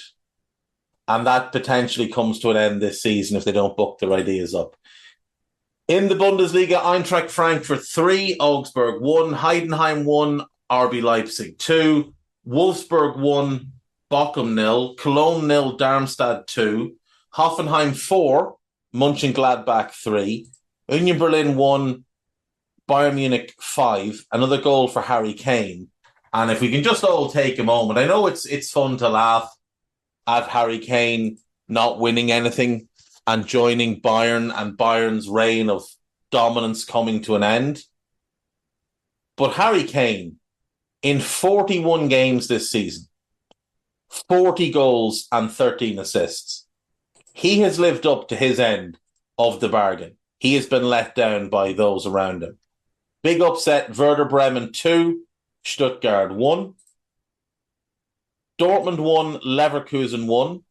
And that potentially comes to an end this season if they don't book their ideas up. In the Bundesliga, Eintracht Frankfurt 3, Augsburg 1, Heidenheim 1, RB Leipzig 2, Wolfsburg 1, Bochum 0, Cologne 0, Darmstadt 2, Hoffenheim 4, Mönchengladbach 3, Union Berlin 1, Bayern Munich 5, another goal for Harry Kane. And if we can just all take a moment, I know it's fun to laugh at Harry Kane not winning anything and joining Bayern and Bayern's reign of dominance coming to an end. But Harry Kane, in 41 games this season, 40 goals and 13 assists, he has lived up to his end of the bargain. He has been let down by those around him. Big upset, Werder Bremen 2, Stuttgart 1. Dortmund 1, Leverkusen 1.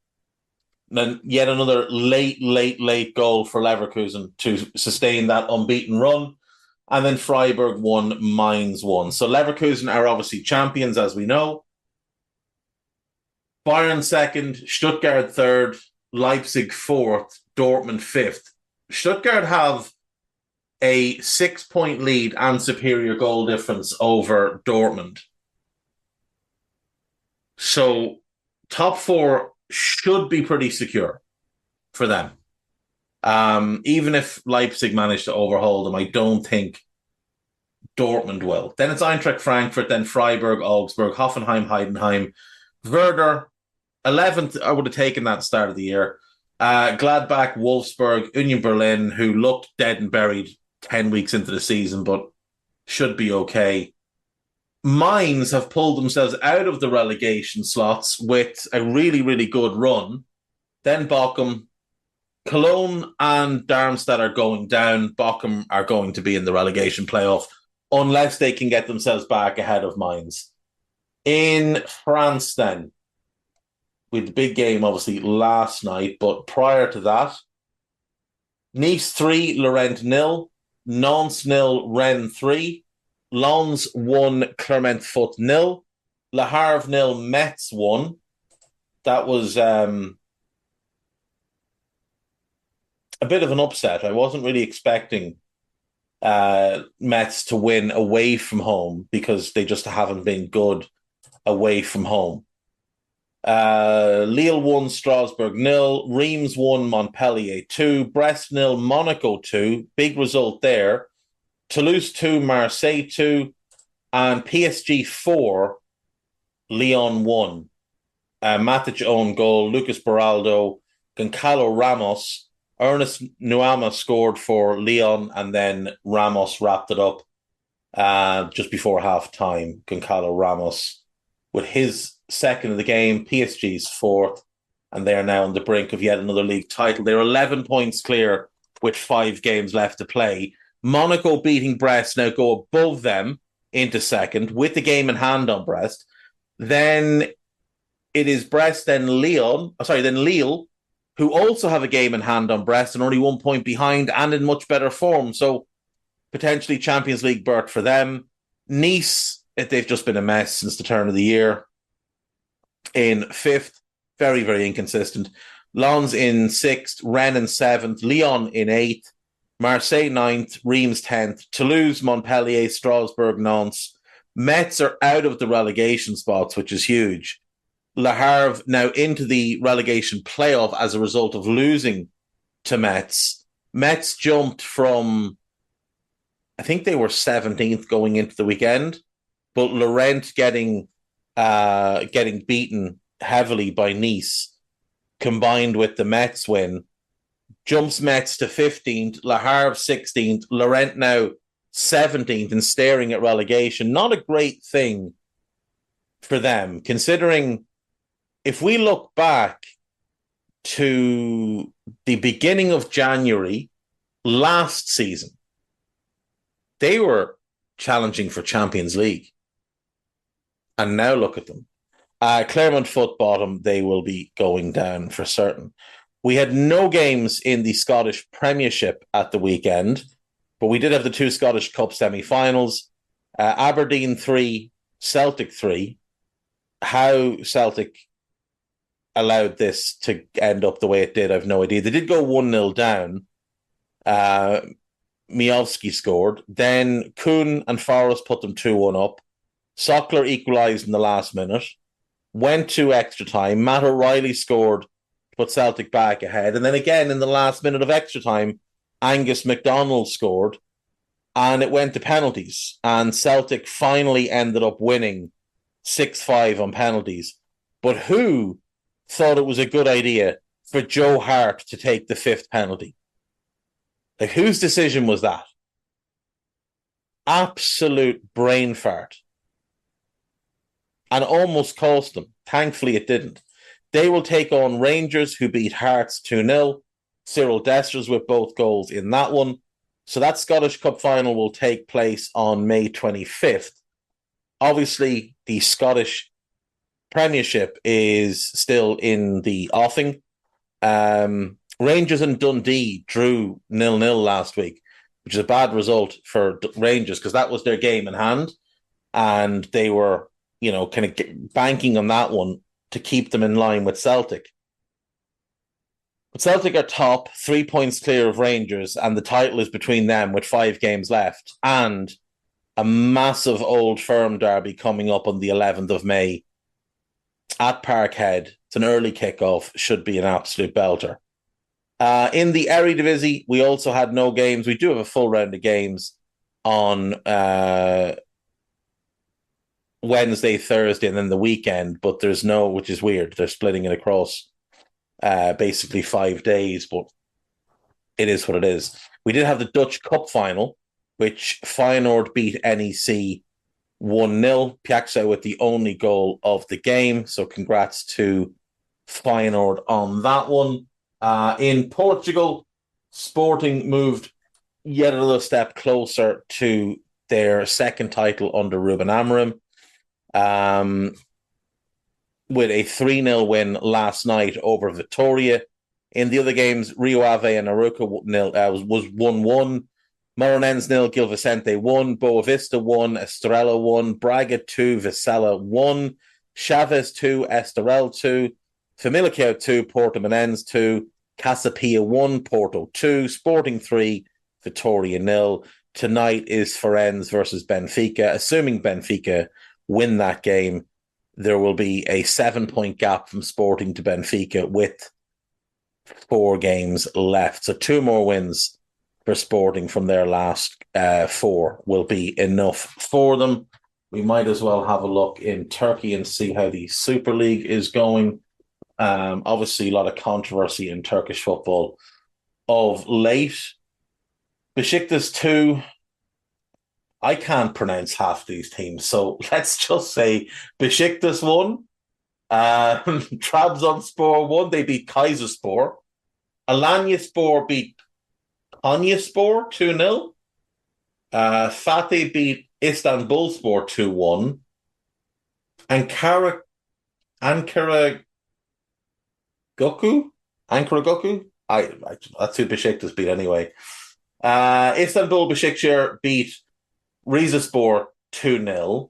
Then yet another late goal for Leverkusen to sustain that unbeaten run. And then Freiburg 1, Mainz 1. So Leverkusen are obviously champions, as we know. Bayern 2nd, Stuttgart 3rd, Leipzig 4th, Dortmund 5th. Stuttgart have a 6-point lead and superior goal difference over Dortmund. So top 4 should be pretty secure for them. Even if Leipzig managed to overhaul them, I don't think Dortmund will. Then it's Eintracht Frankfurt, then Freiburg, Augsburg, Hoffenheim, Heidenheim, Werder, 11th. I would have taken that start of the year. Gladbach, Wolfsburg, Union Berlin, who looked dead and buried 10 weeks into the season, but should be okay. Mainz have pulled themselves out of the relegation slots with a really good run. Then Bochum, Cologne and Darmstadt are going down. Bochum are going to be in the relegation playoff unless they can get themselves back ahead of Mainz. In France then, with the big game obviously last night, but prior to that, Nice 3, Lorient 0, Nantes 0, Rennes 3, Lens 1, Clermont-Foot 0, Le Havre 0, Metz 1. That was a bit of an upset. I wasn't really expecting Metz to win away from home because they just haven't been good away from home. Lille 1, Strasbourg 0, Reims 1, Montpellier 2, Brest 0, Monaco 2, big result there. Toulouse 2, Marseille 2, and PSG 4, Lyon 1. Matic own goal, Lucas Beraldo, Goncalo Ramos, Ernest Nuama scored for Lyon, and then Ramos wrapped it up just before half-time. Goncalo Ramos with his second of the game, PSG's fourth, and they are now on the brink of yet another league title. They're 11 points clear with 5 games left to play. Monaco beating Brest now go above them into second with the game in hand on Brest. Then it is Brest, then Lille, who also have a game in hand on Brest and only 1 point behind and in much better form. So potentially Champions League berth for them. Nice, they've just been a mess since the turn of the year. In 5th, very inconsistent. Lens in 6th, Rennes in 7th, Lyon in 8th, Marseille 9th, Reims 10th, Toulouse, Montpellier, Strasbourg, Nantes. Metz are out of the relegation spots, which is huge. Le Havre now into the relegation playoff as a result of losing to Metz. Metz jumped from, I think they were 17th going into the weekend, but Lorient getting beaten heavily by Nice, combined with the Metz win, jumps Metz to 15th, Le Havre 16th, Lorient now 17th and staring at relegation. Not a great thing for them, considering if we look back to the beginning of January last season, they were challenging for Champions League. And now look at them. Clermont-Foot bottom, they will be going down for certain. We had no games in the Scottish Premiership at the weekend, but we did have the 2 Scottish Cup semi-finals. Aberdeen 3, Celtic 3. How Celtic allowed this to end up the way it did, I've no idea. They did go 1-0 down. Miovski scored. Then Kuhn and Forrest put them 2-1 up. Sockler equalised in the last minute. Went to extra time. Matt O'Reilly scored to put Celtic back ahead. And then again in the last minute of extra time, Angus MacDonald scored. And it went to penalties. And Celtic finally ended up winning 6-5 on penalties. But who thought it was a good idea for Joe Hart to take the 5th penalty? Like, whose decision was that? Absolute brain fart. And almost cost them. Thankfully, it didn't. They will take on Rangers, who beat Hearts 2-0. Cyril Desters with both goals in that one. So that Scottish Cup final will take place on May 25th. Obviously, the Scottish Premiership is still in the offing. Rangers and Dundee drew 0-0 last week, which is a bad result for Rangers because that was their game in hand. And they were, kind of banking on that one to keep them in line with Celtic. But Celtic are top, 3 points clear of Rangers, and the title is between them with 5 games left. And a massive Old Firm derby coming up on the 11th of May at Parkhead. It's an early kickoff, should be an absolute belter. In the Eredivisie, we also had no games. We do have a full round of games on Wednesday, Thursday, and then the weekend, but there's no, which is weird. They're splitting it across basically 5 days, but it is what it is. We did have the Dutch Cup final, which Feyenoord beat NEC 1-0. Piaxo with the only goal of the game, so congrats to Feyenoord on that one. In Portugal, Sporting moved yet another step closer to their second title under Ruben Amorim. With a 3-0 win last night over Vitória. In the other games, Rio Ave and Arouca was 1-1. Moronense 0, Gil Vicente 1, Boa Vista 1, Estrela 1, Braga 2, Vizela 1, Chaves 2, Estoril 2, Famalicão 2, Portimonense 2, Casapia 1, Porto 2, Sporting 3, Vitória 0. Tonight is Farense versus Benfica. Assuming Benfica win that game, there will be a 7-point gap from Sporting to Benfica with 4 games left. So 2 more wins for Sporting from their last 4 will be enough for them. We might as well have a look in Turkey and see how the Super League is going. Obviously, a lot of controversy in Turkish football of late. Besiktas 2. I can't pronounce half these teams, so let's just say Besiktas 1, Trabzonspor 1, they beat Kayserispor. Alanyaspor beat Konyaspor 2-0. Fatih beat Istanbulspor 2-1. Ankara Goku? That's who Besiktas beat anyway. Istanbul Besiktas beat Rizaspor 2-0.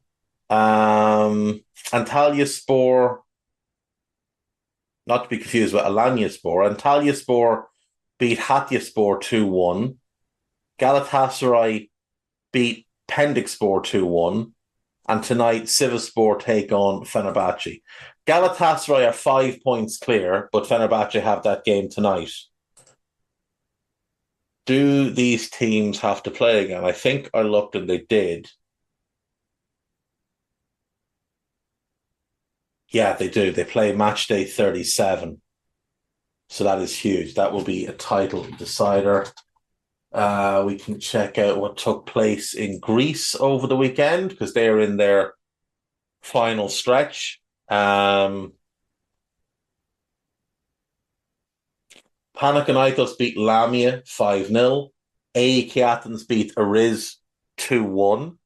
Antalyaspor, not to be confused with Alanyaspor, Antalyaspor beat Hatayspor 2-1. Galatasaray beat Pendikspor 2-1. And tonight, Sivasspor take on Fenerbahce. Galatasaray are 5 points clear, but Fenerbahce have that game tonight. Do these teams have to play again? I think I looked and they did. Yeah, they do. They play match day 37. So that is huge. That will be a title decider. We can check out what took place in Greece over the weekend because they're in their final stretch. Panathinaikos beat Lamia 5-0. AEK Athens beat Ariz 2-1.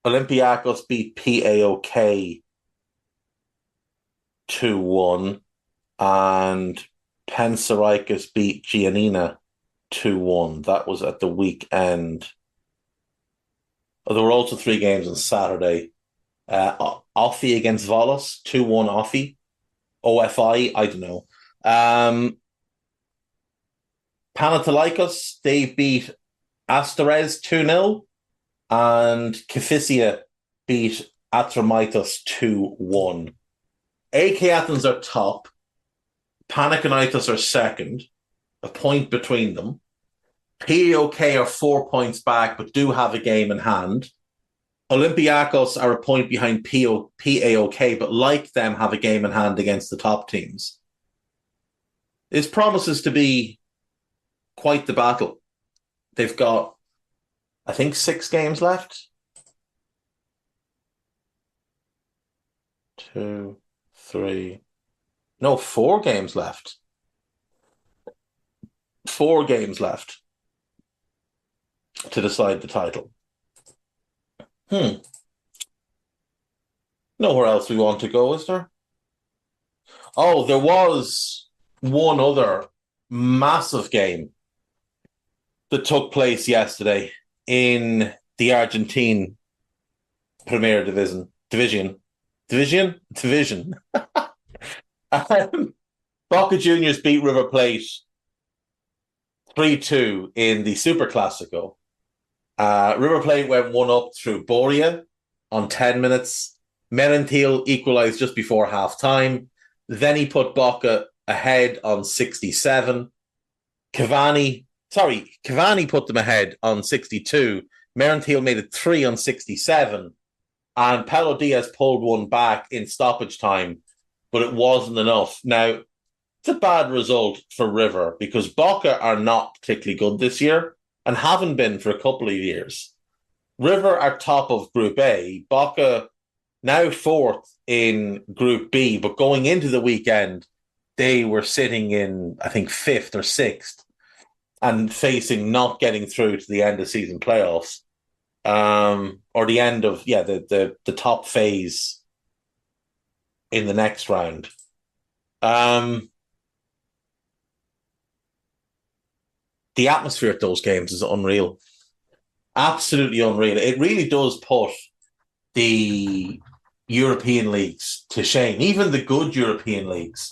Olympiacos beat PAOK 2-1. And Pensaikos beat Giannina 2-1. That was at the weekend. There were also 3 games on Saturday. Offi against Volos, 2-1 Offi. OFI, I don't know. Panathinaikos, they beat Asteres 2-0. And Kifisia beat Atramitos 2-1. AK Athens are top. Panathinaikos are second. A point between them. PAOK are 4 points back, but do have a game in hand. Olympiacos are a point behind PAOK, but like them, have a game in hand against the top teams. This promises to be quite the battle. They've got, I think, 6 games left. 2, 3. No, 4 games left. 4 games left to decide the title. Nowhere else we want to go, is there? Oh, there was one other massive game that took place yesterday in the Argentine Premier Division. Boca Juniors beat River Plate 3-2 in the Super Classico. River Plate went 1-up through Boria on 10 minutes. Merentiel equalized just before half-time. Then he put Boca ahead on 67. Cavani put them ahead on 62. Merentiel made it 3 on 67. And Paulo Diaz pulled one back in stoppage time, but it wasn't enough. Now, it's a bad result for River because Boca are not particularly good this year and haven't been for a couple of years. River are top of Group A. Boca now 4th in Group B, but going into the weekend, they were sitting in, I think, 5th or 6th and facing not getting through to the end of season playoffs. Or the end of the top phase in the next round. The atmosphere at those games is unreal. Absolutely unreal. It really does put the European leagues to shame. Even the good European leagues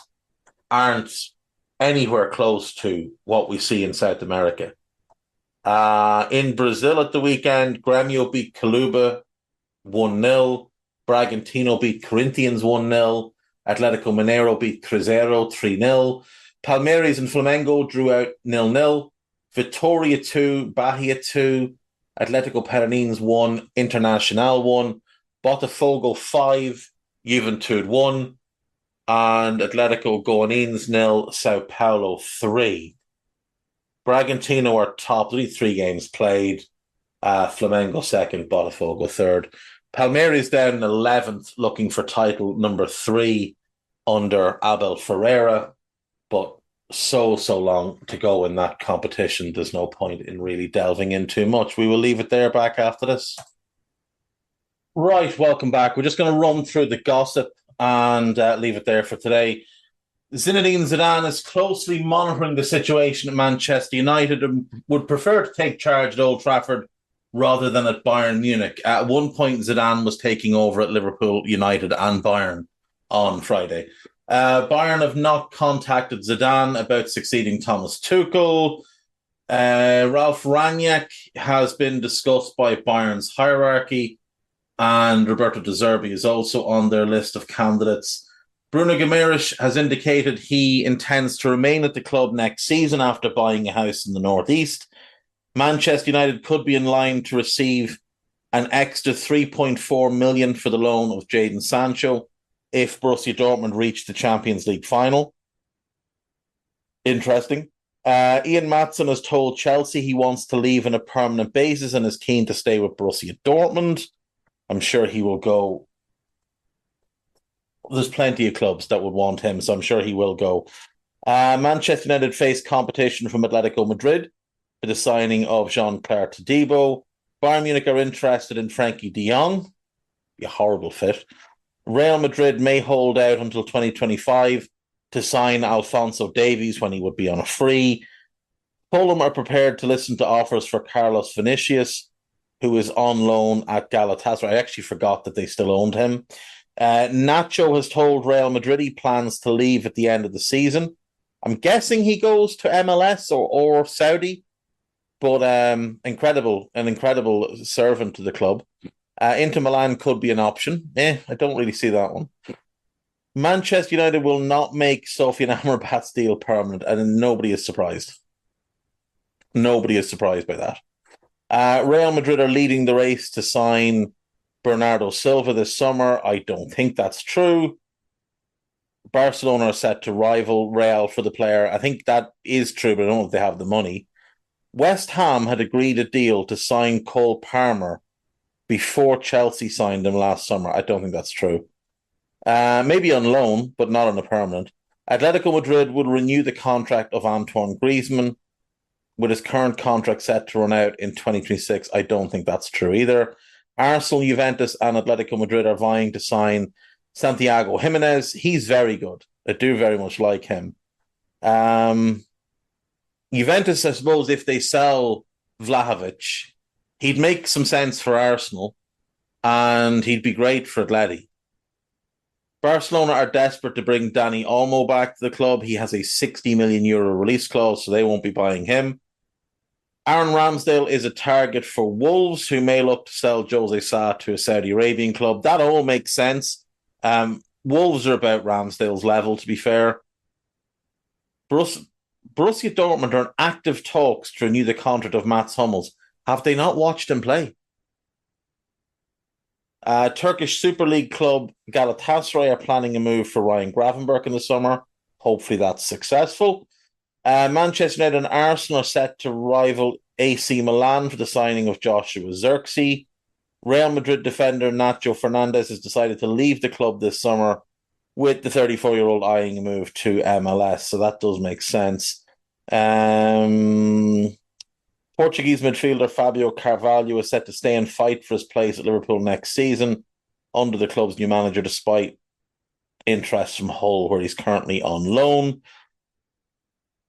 aren't anywhere close to what we see in South America. In Brazil at the weekend, Grêmio beat Caluba 1-0. Bragantino beat Corinthians 1-0. Atletico Mineiro beat Cruzeiro 3-0. Palmeiras and Flamengo drew out 0-0. Vitória 2, Bahia 2. Atletico Paranaense 1, Internacional 1. Botafogo 5, Juventude 1. And Atletico Goianiense 0, Sao Paulo 3. Bragantino are top, 3 games played. Flamengo 2nd, Botafogo 3rd. Palmeiras down 11th, looking for title number 3 under Abel Ferreira. But so long to go in that competition. There's no point in really delving in too much. We will leave it there. Back after this. Right, welcome back. We're just going to run through the gossip and leave it there for today. Zinedine Zidane is closely monitoring the situation at Manchester United and would prefer to take charge at Old Trafford rather than at Bayern Munich. At one point, Zidane was taking over at Liverpool, United and Bayern on Friday. Bayern have not contacted Zidane about succeeding Thomas Tuchel. Ralf Rangnick has been discussed by Bayern's hierarchy, and Roberto De Zerbi is also on their list of candidates. Bruno Guimaraes has indicated he intends to remain at the club next season after buying a house in the northeast. Manchester United could be in line to receive an extra 3.4 million for the loan of Jadon Sancho if Borussia Dortmund reach the Champions League final. Interesting. Ian Maatson has told Chelsea he wants to leave on a permanent basis and is keen to stay with Borussia Dortmund. I'm sure he will go. There's plenty of clubs that would want him, so I'm sure he will go. Manchester United face competition from Atletico Madrid for the signing of Jean-Claire Todibo. Bayern Munich are interested in Frankie de Jong. Be a horrible fit. Real Madrid may hold out until 2025 to sign Alphonso Davies when he would be on a free. Fulham are prepared to listen to offers for Carlos Vinicius, who is on loan at Galatasaray. I actually forgot that they still owned him. Nacho has told Real Madrid he plans to leave at the end of the season. I'm guessing he goes to MLS or Saudi, but an incredible servant to the club. Inter Milan could be an option. I don't really see that one. Manchester United will not make Sofian Amrabat's deal permanent, and nobody is surprised. Nobody is surprised by that. Real Madrid are leading the race to sign Bernardo Silva this summer. I don't think that's true. Barcelona are set to rival Real for the player. I think that is true, but I don't know if they have the money. West Ham had agreed a deal to sign Cole Palmer before Chelsea signed him last summer. I don't think that's true. Maybe on loan, but not on a permanent. Atletico Madrid would renew the contract of Antoine Griezmann. with his current contract set to run out in 2026. I don't think that's true either. Arsenal, Juventus, and Atletico Madrid are vying to sign Santiago Jimenez. He's very good. I do very much like him. Juventus, I suppose, if they sell Vlahovic, he'd make some sense for Arsenal, and he'd be great for Atleti. Barcelona are desperate to bring Dani Olmo back to the club. He has a €60 million release clause, so they won't be buying him. Aaron Ramsdale is a target for Wolves, who may look to sell Jose Sa to a Saudi Arabian club. That all makes sense. Wolves are about Ramsdale's level, to be fair. Borussia Dortmund are in active talks to renew the contract of Mats Hummels. Have they not watched him play? Turkish Super League club Galatasaray are planning a move for Ryan Gravenberch in the summer. Hopefully that's successful. Manchester United and Arsenal are set to rival AC Milan for the signing of Joshua Zirkzee. Real Madrid defender Nacho Fernandez has decided to leave the club this summer, with the 34-year-old eyeing a move to MLS. So that does make sense. Portuguese midfielder Fabio Carvalho is set to stay and fight for his place at Liverpool next season under the club's new manager, despite interest from Hull, where he's currently on loan.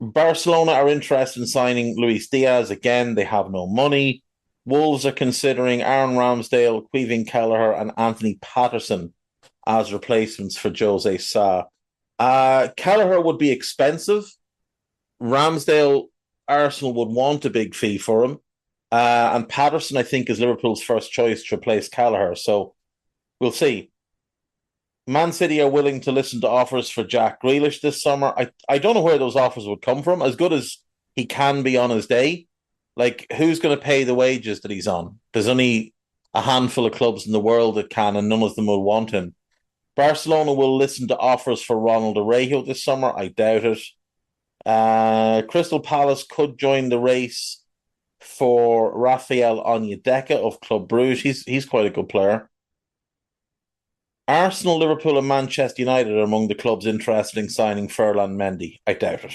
Barcelona are interested in signing Luis Diaz. Again, they have no money. Wolves are considering Aaron Ramsdale, Quevin Kelleher, and Anthony Patterson as replacements for Jose Sa. Kelleher would be expensive. Ramsdale, Arsenal would want a big fee for him. And Patterson, I think, is Liverpool's first choice to replace Kelleher. So we'll see. Man City are willing to listen to offers for Jack Grealish this summer. I don't know where those offers would come from. As good as he can be on his day, like, who's going to pay the wages that he's on? There's only a handful of clubs in the world that can, and none of them will want him. Barcelona will listen to offers for Ronald Araujo this summer. I doubt it. Crystal Palace could join the race for Rafael Onyedika of Club Brugge. He's quite a good player. Arsenal, Liverpool, and Manchester United are among the clubs interested in signing Ferland Mendy. I doubt it.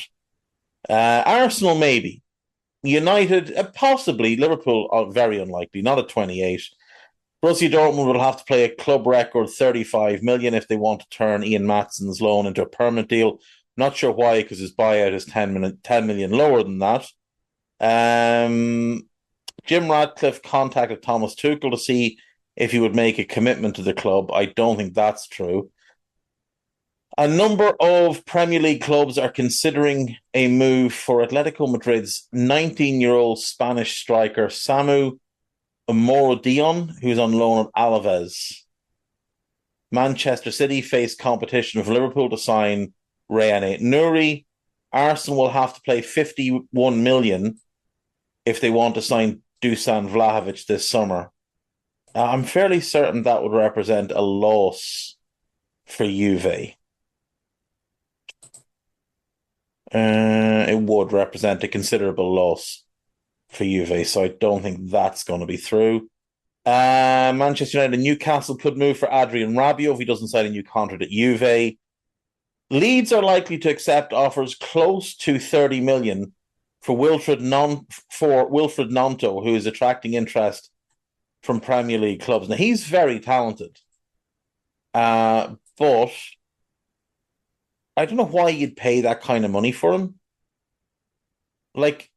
Arsenal, maybe. United, possibly. Liverpool, very unlikely. Not at 28. Borussia Dortmund will have to pay a club record $35 million if they want to turn Ian Matson's loan into a permanent deal. Not sure why, because his buyout is $10 million lower than that. Jim Ratcliffe contacted Thomas Tuchel to see if he would make a commitment to the club. I don't think that's true. A number of Premier League clubs are considering a move for Atletico Madrid's 19-year-old Spanish striker Samu Morodion, who's on loan at Alaves. Manchester City face competition for Liverpool to sign Rayane Nouri. Arsenal will have to pay $51 million if they want to sign Dusan Vlahovic this summer. I'm fairly certain that would represent a loss for Juve. It would represent a considerable loss for Juve, so I don't think that's going to be through. Manchester United and Newcastle could move for Adrian Rabiot if he doesn't sign a new contract at Juve. Leeds are likely to accept offers close to $30 million for Wilfred Gnonto, who is attracting interest from Premier League clubs. Now, he's very talented, but I don't know why you'd pay that kind of money for him. Like,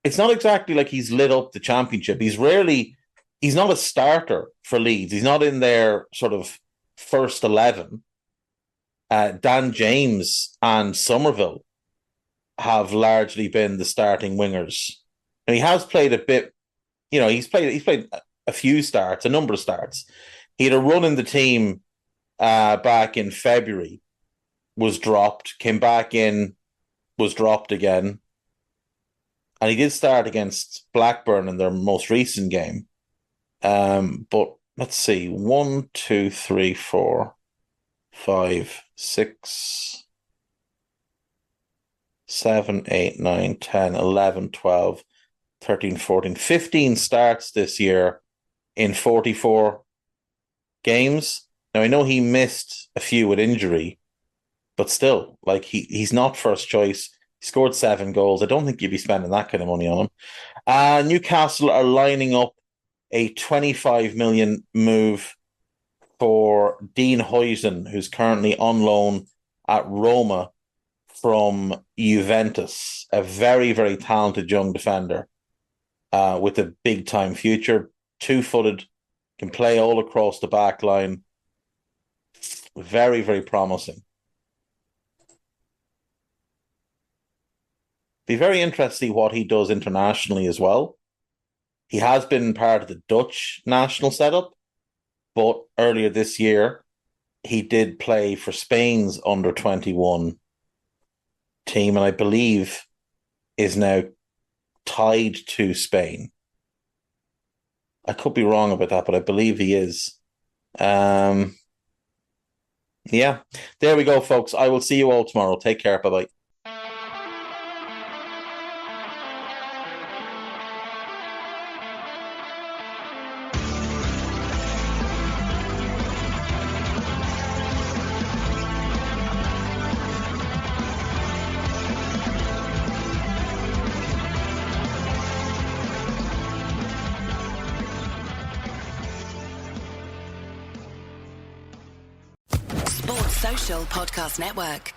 it's not exactly like he's lit up the Championship. He's not a starter for Leeds. He's not in their sort of first 11. Dan James and Somerville have largely been the starting wingers. And he has played a bit, he's played a few starts, a number of starts. He had a run in the team back in February, was dropped, came back in, was dropped again. And he did start against Blackburn in their most recent game. But let's see, 1, 2, 3, 4, 5, 6, 7, 8, 9, 10, 11, 12, 13, 14, 15 starts this year in 44 games. Now, I know he missed a few with injury, but still, like, he's not first choice. He scored 7 goals. I don't think you'd be spending that kind of money on him. Newcastle are lining up a 25 million move for Dean Huijsen, who's currently on loan at Roma from Juventus. A very, very talented young defender with a big-time future. 2-footed, can play all across the back line. Very, very promising. Be very interesting what he does internationally as well. He has been part of the Dutch national setup, but earlier this year, he did play for Spain's under-21 team, and I believe is now tied to Spain. I could be wrong about that, but I believe he is. Yeah, there we go, folks. I will see you all tomorrow. Take care. Bye-bye. Sports Social Podcast Network.